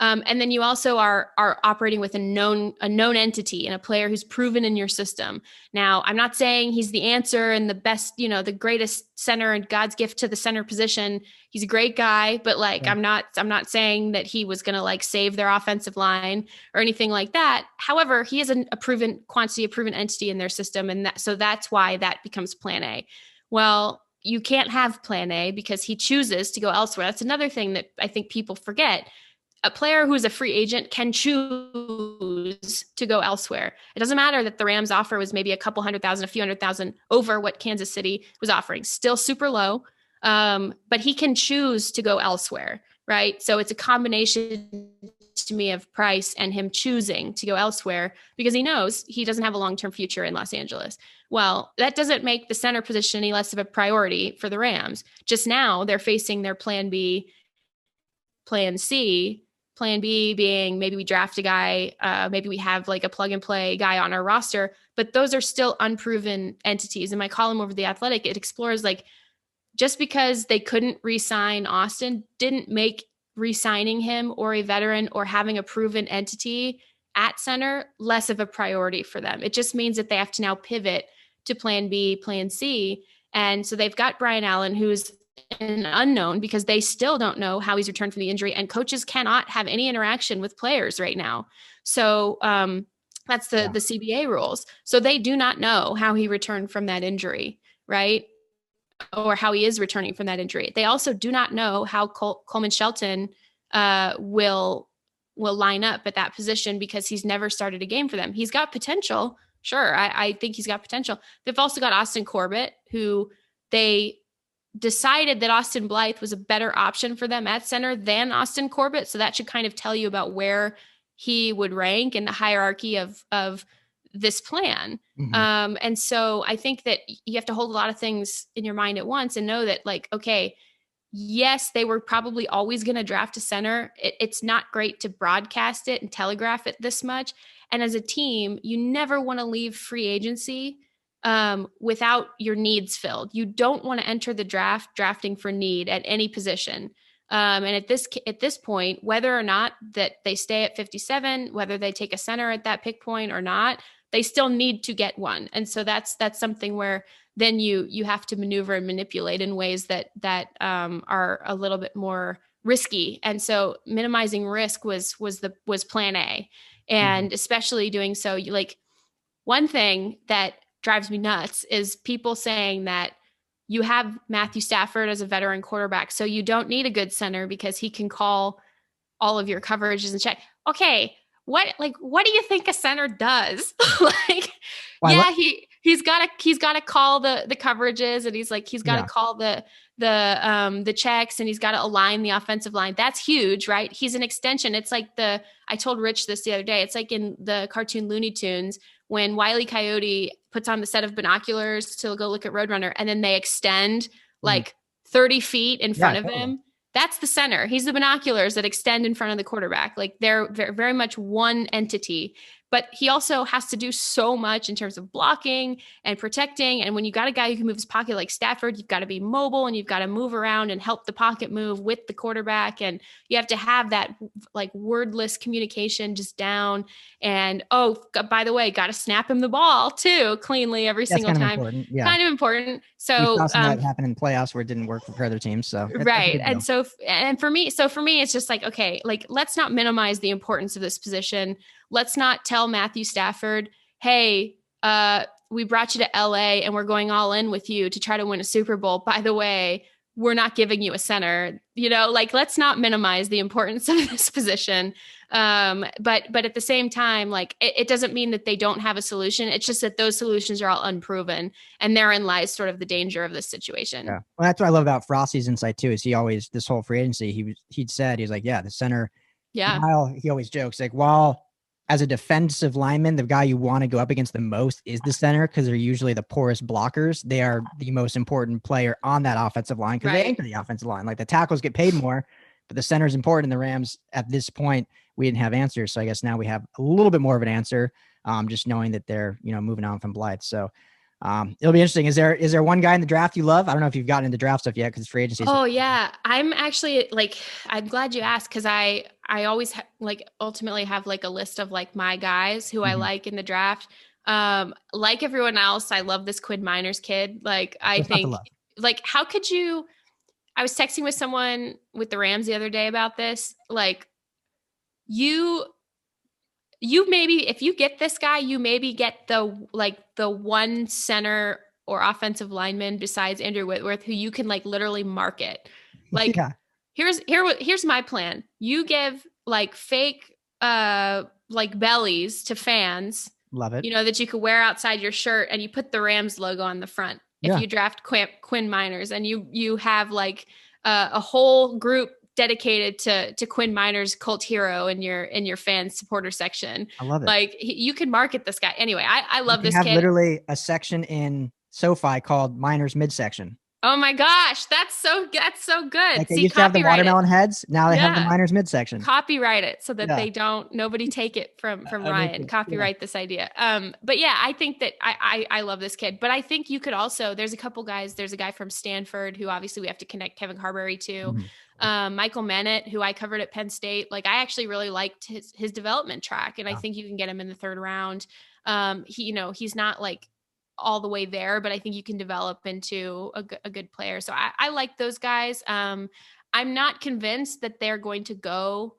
And then you also are operating with a known entity and a player who's proven in your system. Now, I'm not saying he's the answer and the best, the greatest center and God's gift to the center position. He's a great guy, but I'm not saying that he was going to save their offensive line or anything like that. However, he is a proven entity in their system. And so that's why that becomes plan A. Well, you can't have plan A because he chooses to go elsewhere. That's another thing that I think people forget. A player who's a free agent can choose to go elsewhere. It doesn't matter that the Rams offer was maybe a couple 100,000, a few 100,000 over what Kansas City was offering. Still super low, but he can choose to go elsewhere, right? So it's a combination to me of price and him choosing to go elsewhere because he knows he doesn't have a long-term future in Los Angeles. Well, that doesn't make the center position any less of a priority for the Rams. Just now they're facing their plan B, plan C. Plan B being maybe we draft a guy, maybe we have a plug and play guy on our roster, but those are still unproven entities. In my column over The Athletic, it explores just because they couldn't re-sign Austin didn't make re-signing him or a veteran or having a proven entity at center less of a priority for them. It just means that they have to now pivot to plan B, plan C. And so they've got Brian Allen, who's an unknown because they still don't know how he's returned from the injury, and coaches cannot have any interaction with players right now. So that's the CBA rules. So they do not know how he returned from that injury, right? Or how he is returning from that injury. They also do not know how Coleman Shelton will will line up at that position because he's never started a game for them. He's got potential. Sure. I think he's got potential. They've also got Austin Corbett, who they decided that Austin Blythe was a better option for them at center than Austin Corbett. So that should kind of tell you about where he would rank in the hierarchy of this plan. Mm-hmm. And so I think that you have to hold a lot of things in your mind at once and know that, like, okay, yes, they were probably always going to draft a center. It's not great to broadcast it and telegraph it this much. And as a team, you never want to leave free agency without your needs filled. You don't want to enter the draft drafting for need at any position. And at this point, whether or not that they stay at 57, whether they take a center at that pick point or not, they still need to get one. And so that's something where then you have to maneuver and manipulate in ways that are a little bit more risky. And so minimizing risk was plan A. And especially doing so, one thing that drives me nuts is people saying that you have Matthew Stafford as a veteran quarterback, so you don't need a good center because he can call all of your coverages and check. Okay, what do you think a center does? He's got to call the coverages, and he's got to call the checks, and he's got to align the offensive line. That's huge, right? He's an extension. It's like I told Rich this the other day. It's like in the cartoon Looney Tunes when Wile E. Coyote puts on the set of binoculars to go look at Roadrunner, and then they extend 30 feet in front of him. That's the center. He's the binoculars that extend in front of the quarterback. Like, they're very, very much one entity. But he also has to do so much in terms of blocking and protecting. And when you got a guy who can move his pocket like Stafford, you've got to be mobile and you've got to move around and help the pocket move with the quarterback. And you have to have that wordless communication just down. And, oh, by the way, got to snap him the ball too cleanly every single time. Kind of important. So we saw some of that happen in playoffs where it didn't work for other teams. So right. And for me, it's just okay, let's not minimize the importance of this position. Let's not tell Matthew Stafford, hey, we brought you to LA and we're going all in with you to try to win a Super Bowl. By the way, we're not giving you a center. Let's not minimize the importance of this position. But at the same time, it doesn't mean that they don't have a solution. It's just that those solutions are all unproven, and therein lies sort of the danger of this situation. Yeah. Well, that's what I love about Frostee's insight too, is he always, this whole free agency, he'd said, he's like, yeah, the center. Yeah. He always jokes while as a defensive lineman, the guy you want to go up against the most is the center, because they're usually the poorest blockers. They are the most important player on that offensive line because they anchor the offensive line. The tackles get paid more, but the center is important. And the Rams, at this point, we didn't have answers. So I guess now we have a little bit more of an answer, just knowing that they're, moving on from Blythe. So it'll be interesting. Is there one guy in the draft you love? I don't know if you've gotten into draft stuff yet because it's free agency. Oh yeah. I'm actually I'm glad you asked, because I always ultimately have a list of my guys who I like in the draft. Like everyone else, I love this Quinn Miners kid. I think how could you, I was texting with someone with the Rams the other day about this. You maybe, if you get this guy, you maybe get the one center or offensive lineman besides Andrew Whitworth who you can literally market. Here's my plan. You give fake bellies to fans. Love it. That you could wear outside your shirt, and you put the Rams logo on the front. If you draft Quinn Miners, and you have a whole group dedicated to Quinn Miners, cult hero, in your fan supporter section. I love it. You can market this guy. Anyway, I love this kid. Literally a section in SoFi called Miners midsection. Oh my gosh, that's so good. They used to have the watermelon heads. Now they have the Miners midsection. Copyright it so that nobody take it from Ryan. Copyright this idea. But yeah, I think that I love this kid. But I think you could also, there's a couple guys. There's a guy from Stanford who obviously we have to connect Kevin Carberry to. Michael Mennett, who I covered at Penn State. I actually really liked his development track, and I think you can get him in the third round. He's not all the way there, but I think you can develop into a good player. So I like those guys. I'm not convinced that they're going to go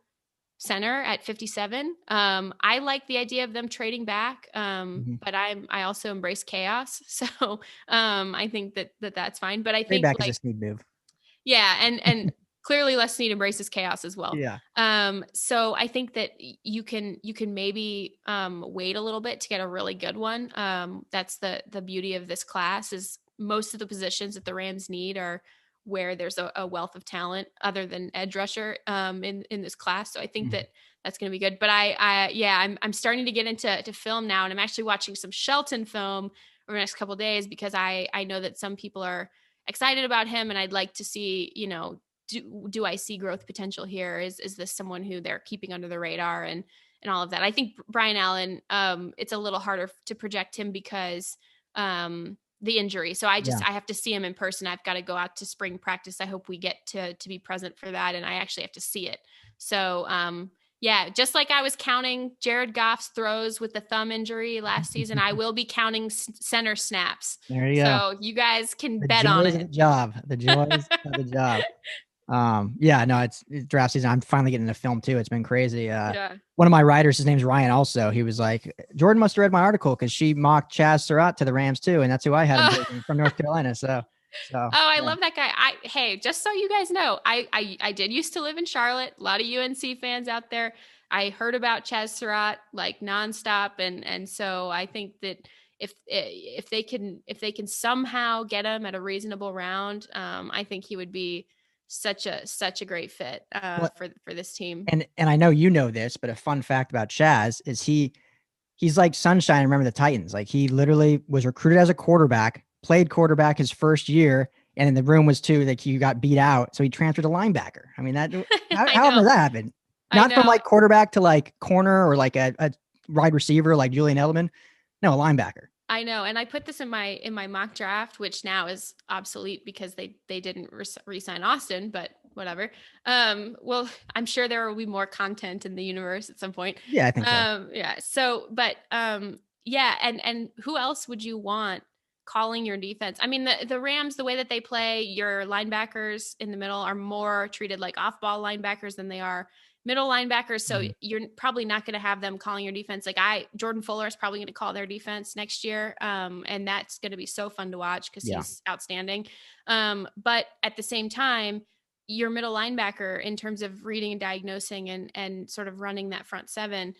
center at 57. I like the idea of them trading back, but I also embrace chaos. So I think that's fine. But I think back is a sneak move. Yeah, and clearly Les Snead embraces chaos as well. Yeah. So I think that you can maybe wait a little bit to get a really good one. That's the beauty of this class is most of the positions that the Rams need are where there's a wealth of talent other than edge rusher in this class. So I think that that's going to be good. But I'm starting to get into film now, and I'm actually watching some Shelton film over the next couple of days because I know that some people are excited about him, and I'd like to see, do I see growth potential here? Is this someone who they're keeping under the radar and all of that? I think Brian Allen, it's a little harder to project him because the injury. So I have to see him in person. I've got to go out to spring practice. I hope we get to be present for that. And I actually have to see it. So just like I was counting Jared Goff's throws with the thumb injury last season, I will be counting center snaps. There you go. So you guys can The bet on it. The joys of the job. It's draft season. I'm finally getting into film too. It's been crazy. One of my writers, his name's Ryan also, he was like, Jourdan must have read my article because she mocked Chaz Surratt to the Rams too. And that's who I had from North Carolina. So I love that guy. Hey, just so you guys know, I did used to live in Charlotte. A lot of UNC fans out there. I heard about Chaz Surratt like nonstop. And so I think that if they can somehow get him at a reasonable round, I think he would be such a great fit for this team. And I know you know this, but a fun fact about Chaz is he's like sunshine. Remember the Titans? Like he literally was recruited as a quarterback, played quarterback his first year, and in the room was too like he got beat out, so he transferred to linebacker. I mean that how did that happen? Not from like quarterback to like corner or like a wide receiver like Julian Edelman. No, a linebacker. I know. And I put this in my mock draft, which now is obsolete because they didn't re-sign Austin, but whatever. Well, I'm sure there will be more content in the universe at some point. Yeah, I think so. And who else would you want calling your defense? I mean, the Rams, the way that they play, your linebackers in the middle are more treated like off-ball linebackers than they are middle linebackers. So you're probably not going to have them calling your defense. Like Jordan Fuller is probably going to call their defense next year. And that's going to be so fun to watch because he's outstanding. But at the same time, your middle linebacker in terms of reading and diagnosing and sort of running that front seven,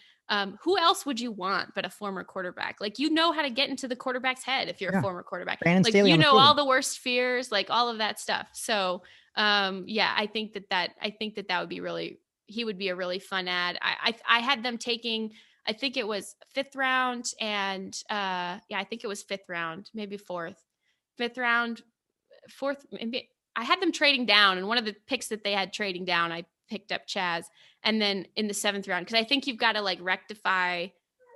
who else would you want but a former quarterback? Like, how to get into the quarterback's head if you're a former quarterback. Brandon like, Staley all the worst fears, like all of that stuff. So, I think that would be really, he would be a really fun ad. I had them taking, I think it was 5th round and I think it was 5th round, maybe 4th round, 4th, maybe. I had them trading down, and one of the picks that they had trading down, I picked up Chaz. And then in the 7th round, because I think you've got to like rectify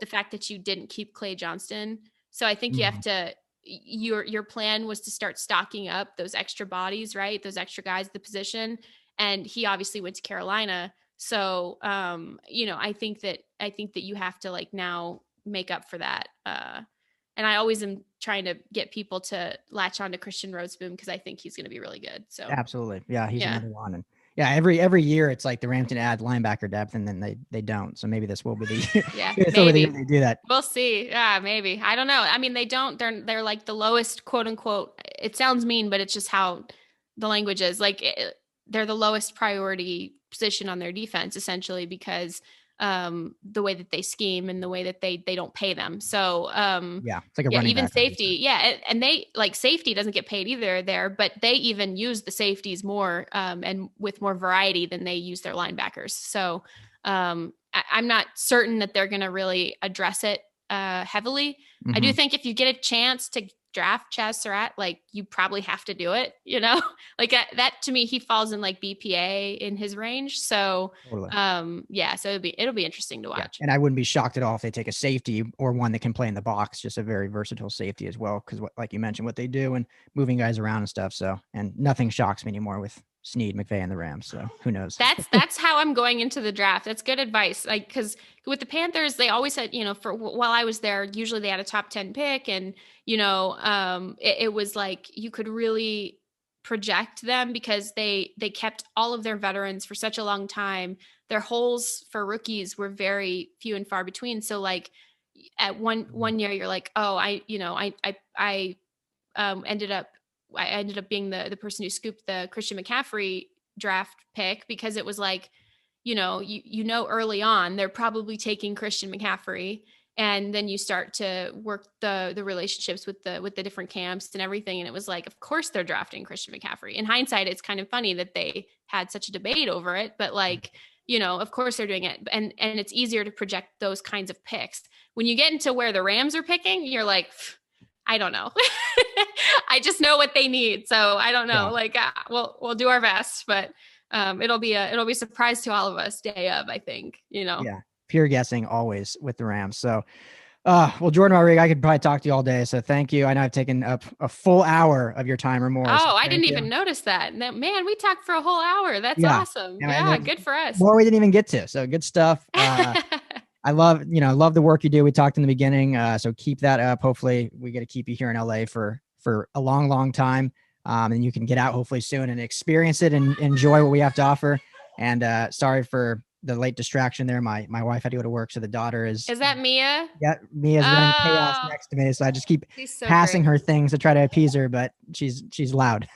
the fact that you didn't keep Clay Johnston. So I think you have to, your plan was to start stocking up those extra bodies, right? Those extra guys at the position. And he obviously went to Carolina. So, I think that you have to like now make up for that. And I always am trying to get people to latch on to Christian Roseboom because I think he's going to be really good. So absolutely. Yeah. He's another one. And every year it's like the Rams can add linebacker depth and then they don't. So maybe this will be the year. Yeah. Maybe they do that. We'll see. Yeah, maybe. I don't know. I mean, they don't, they're like the lowest quote unquote, it sounds mean, but it's just how the language is like, they're the lowest priority position on their defense essentially because the way that they scheme and the way that they don't pay them. So it's like a running even back, safety. Yeah. And they like safety doesn't get paid either there, but they even use the safeties more and with more variety than they use their linebackers. So I'm not certain that they're going to really address it heavily. I do think if you get a chance to draft Chaz Surratt, like you probably have to do it, like that to me, he falls in like BPA in his range. So, totally. So it'll be interesting to watch. Yeah. And I wouldn't be shocked at all if they take a safety or one that can play in the box, just a very versatile safety as well. Cause like you mentioned, what they do and moving guys around and stuff. So, and nothing shocks me anymore with Snead, McVay, and the Rams. So who knows? That's how I'm going into the draft. That's good advice. Like, cause with the Panthers, they always had, for while I was there, usually they had a top 10 pick and, it was like, you could really project them because they kept all of their veterans for such a long time. Their holes for rookies were very few and far between. So like at one year, you're like, oh, I ended up being the person who scooped the Christian McCaffrey draft pick because it was like, you know, early on, they're probably taking Christian McCaffrey. And then you start to work the relationships with the different camps and everything. And it was like, of course they're drafting Christian McCaffrey. In hindsight, it's kind of funny that they had such a debate over it, but like, you know, of course they're doing it. And it's easier to project those kinds of picks. When you get into where the Rams are picking, you're like, I don't know. I just know what they need. So I don't know. Yeah. Like, we'll do our best, but it'll be a surprise to all of us day of, I think, you know. Yeah. Pure guessing always with the Rams. So, well, Jourdan Rodrigue, I could probably talk to you all day. So thank you. I know I've taken up a full hour of your time or more. Oh, so I didn't even notice that. Man, we talked for a whole hour. That's Yeah. awesome. And Yeah, good for us. More we didn't even get to. So good stuff. I love the work you do. We talked in the beginning. So keep that up. Hopefully we get to keep you here in LA for a long, long time. And you can get out hopefully soon and experience it and enjoy what we have to offer. And sorry for the late distraction there. My wife had to go to work. So the daughter is that Mia? Yeah. Mia's running chaos next to me. So I just keep So passing great. her things to try to appease her, but she's loud.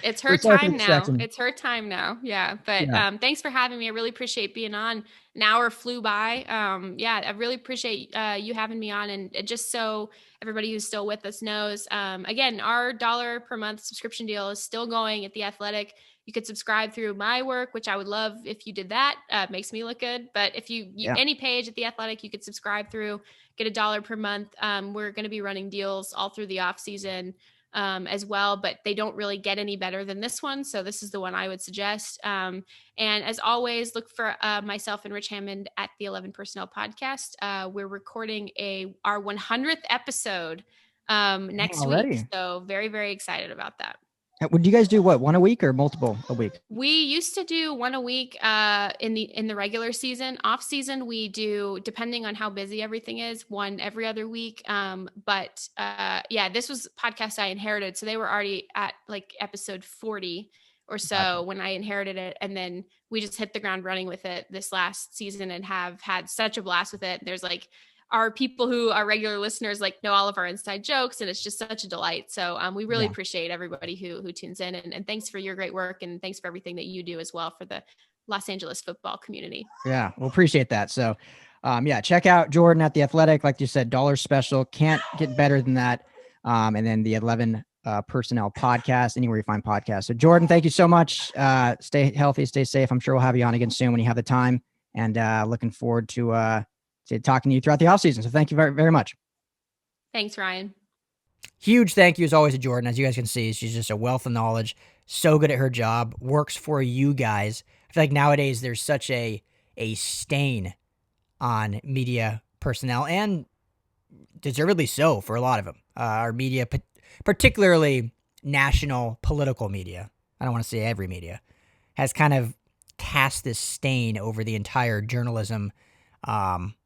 It's her Sorry for time the now. distraction. It's her time now. Yeah. But Yeah. thanks for having me. I really appreciate being on. An hour flew by. I really appreciate you having me on. And just so everybody who's still with us knows, again, our $1 per month subscription deal is still going at The Athletic. You could subscribe through my work, which I would love if you did that. Makes me look good. But if you any page at The Athletic, you could subscribe through, get $1 per month. We're going to be running deals all through the off season as well, but they don't really get any better than this one. So this is the one I would suggest. And as always, look for myself and Rich Hammond at the 11 Personnel Podcast. We're recording our 100th episode next week. So very, very excited about that. Would you guys do what, one a week or multiple a week? We used to do one a week in the regular season. Off season, we do, depending on how busy everything is, one every other week. But this was podcast I inherited. So they were already at like episode 40 or so when I inherited it. And then we just hit the ground running with it this last season and have had such a blast with it. There's like our people who are regular listeners like know all of our inside jokes, and it's just such a delight. So we really appreciate everybody who tunes in, and thanks for your great work, and thanks for everything that you do as well for the Los Angeles football community. Yeah, we'll appreciate that. So check out Jourdan at The Athletic. Like you said, $1 special, can't get better than that. And then the 11 Personnel Podcast, anywhere you find podcasts. So Jourdan, thank you so much. Stay healthy, stay safe. I'm sure we'll have you on again soon when you have the time, and looking forward to talking to you throughout the offseason. So thank you very, very much. Thanks, Ryan. Huge thank you as always to Jourdan. As you guys can see, she's just a wealth of knowledge, so good at her job, works for you guys. I feel like nowadays there's such a stain on media personnel, and deservedly so for a lot of them. Our media, particularly national political media, I don't want to say every media, has kind of cast this stain over the entire journalism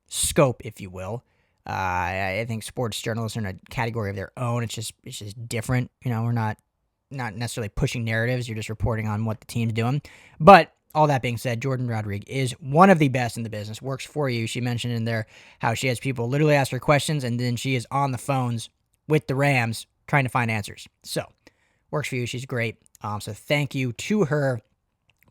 scope, if you will. I think sports journalists are in a category of their own. It's just different. You know, we're not necessarily pushing narratives. You're just reporting on what the team's doing. But all that being said, Jourdan Rodrigue is one of the best in the business, works for you. She mentioned in there how she has people literally ask her questions, and then she is on the phones with the Rams trying to find answers. So works for you. She's great. So thank you to her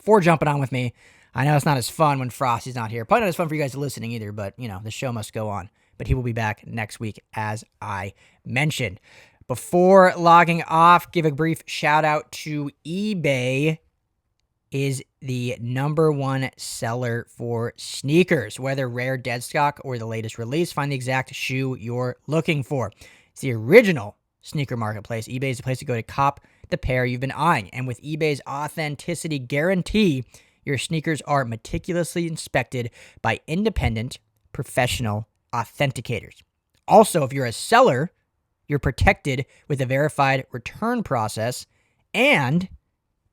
for jumping on with me. I know it's not as fun when Frostee's not here. Probably not as fun for you guys listening either, but, you know, the show must go on. But he will be back next week, as I mentioned. Before logging off, give a brief shout-out to eBay is the #1 seller for sneakers. Whether rare dead stock or the latest release, find the exact shoe you're looking for. It's the original sneaker marketplace. eBay is the place to go to cop the pair you've been eyeing. And with eBay's authenticity guarantee, your sneakers are meticulously inspected by independent, professional authenticators. Also, if you're a seller, you're protected with a verified return process. And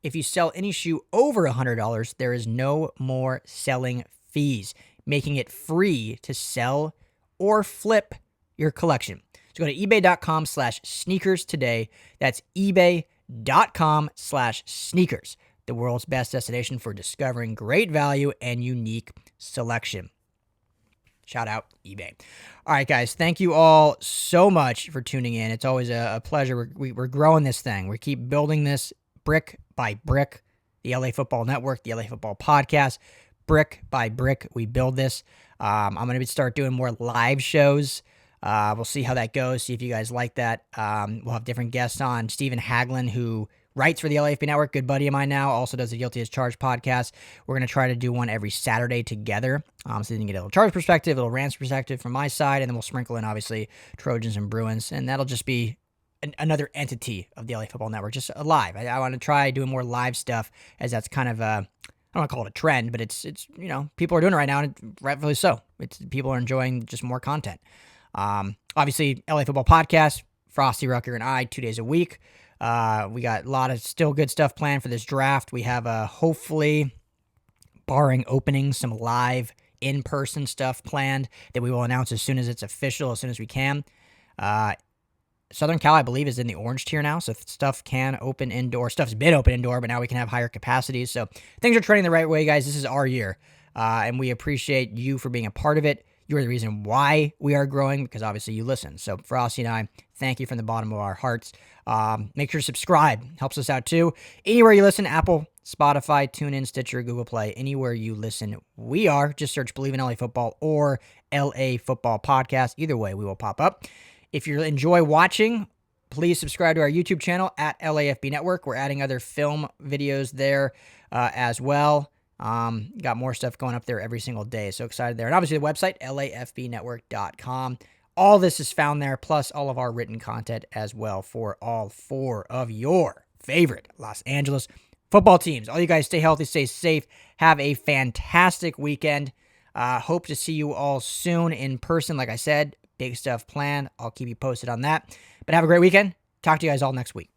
if you sell any shoe over $100, there is no more selling fees, making it free to sell or flip your collection. So go to ebay.com/sneakers today. That's ebay.com/sneakers. The world's best destination for discovering great value and unique selection. Shout out eBay. All right, guys, thank you all so much for tuning in. It's always a pleasure. We're growing this thing. We keep building this brick by brick. the LA Football Network, the LA Football Podcast. Brick by brick, we build this. I'm going to start doing more live shows. We'll see how that goes, see if you guys like that. We'll have different guests on. Stephen Haglin, who writes for the LAFB Network, good buddy of mine now, also does the Guilty as Charged podcast. We're going to try to do one every Saturday together, so you can get a little Charged perspective, a little Rams perspective from my side, and then we'll sprinkle in, obviously, Trojans and Bruins, and that'll just be another entity of the LA Football Network, just live. I want to try doing more live stuff, as that's kind of I don't want to call it a trend, but it's people are doing it right now, and rightfully so. People are enjoying just more content. Obviously, LA Football Podcast, Frostee, Rucker, and I, 2 days a week. We got a lot of still good stuff planned for this draft. We have hopefully, barring openings, some live in-person stuff planned that we will announce as soon as it's official, as soon as we can. Southern Cal, I believe, is in the orange tier now, so stuff can open indoor. Stuff's been open indoor, but now we can have higher capacities. So things are trending the right way, guys. This is our year, and we appreciate you for being a part of it. You're the reason why we are growing, because obviously you listen. So Frostee and I, thank you from the bottom of our hearts. Make sure to subscribe. Helps us out too. Anywhere you listen, Apple, Spotify, TuneIn, Stitcher, Google Play, anywhere you listen, we are. Just search Believe in LA Football or LA Football Podcast. Either way, we will pop up. If you enjoy watching, please subscribe to our YouTube channel at LAFB Network. We're adding other film videos there as well. Got more stuff going up there every single day. So excited there. And obviously the website, LAFBnetwork.com. All this is found there, plus all of our written content as well for all 4 of your favorite Los Angeles football teams. All you guys stay healthy, stay safe. Have a fantastic weekend. Hope to see you all soon in person. Like I said, big stuff planned. I'll keep you posted on that. But have a great weekend. Talk to you guys all next week.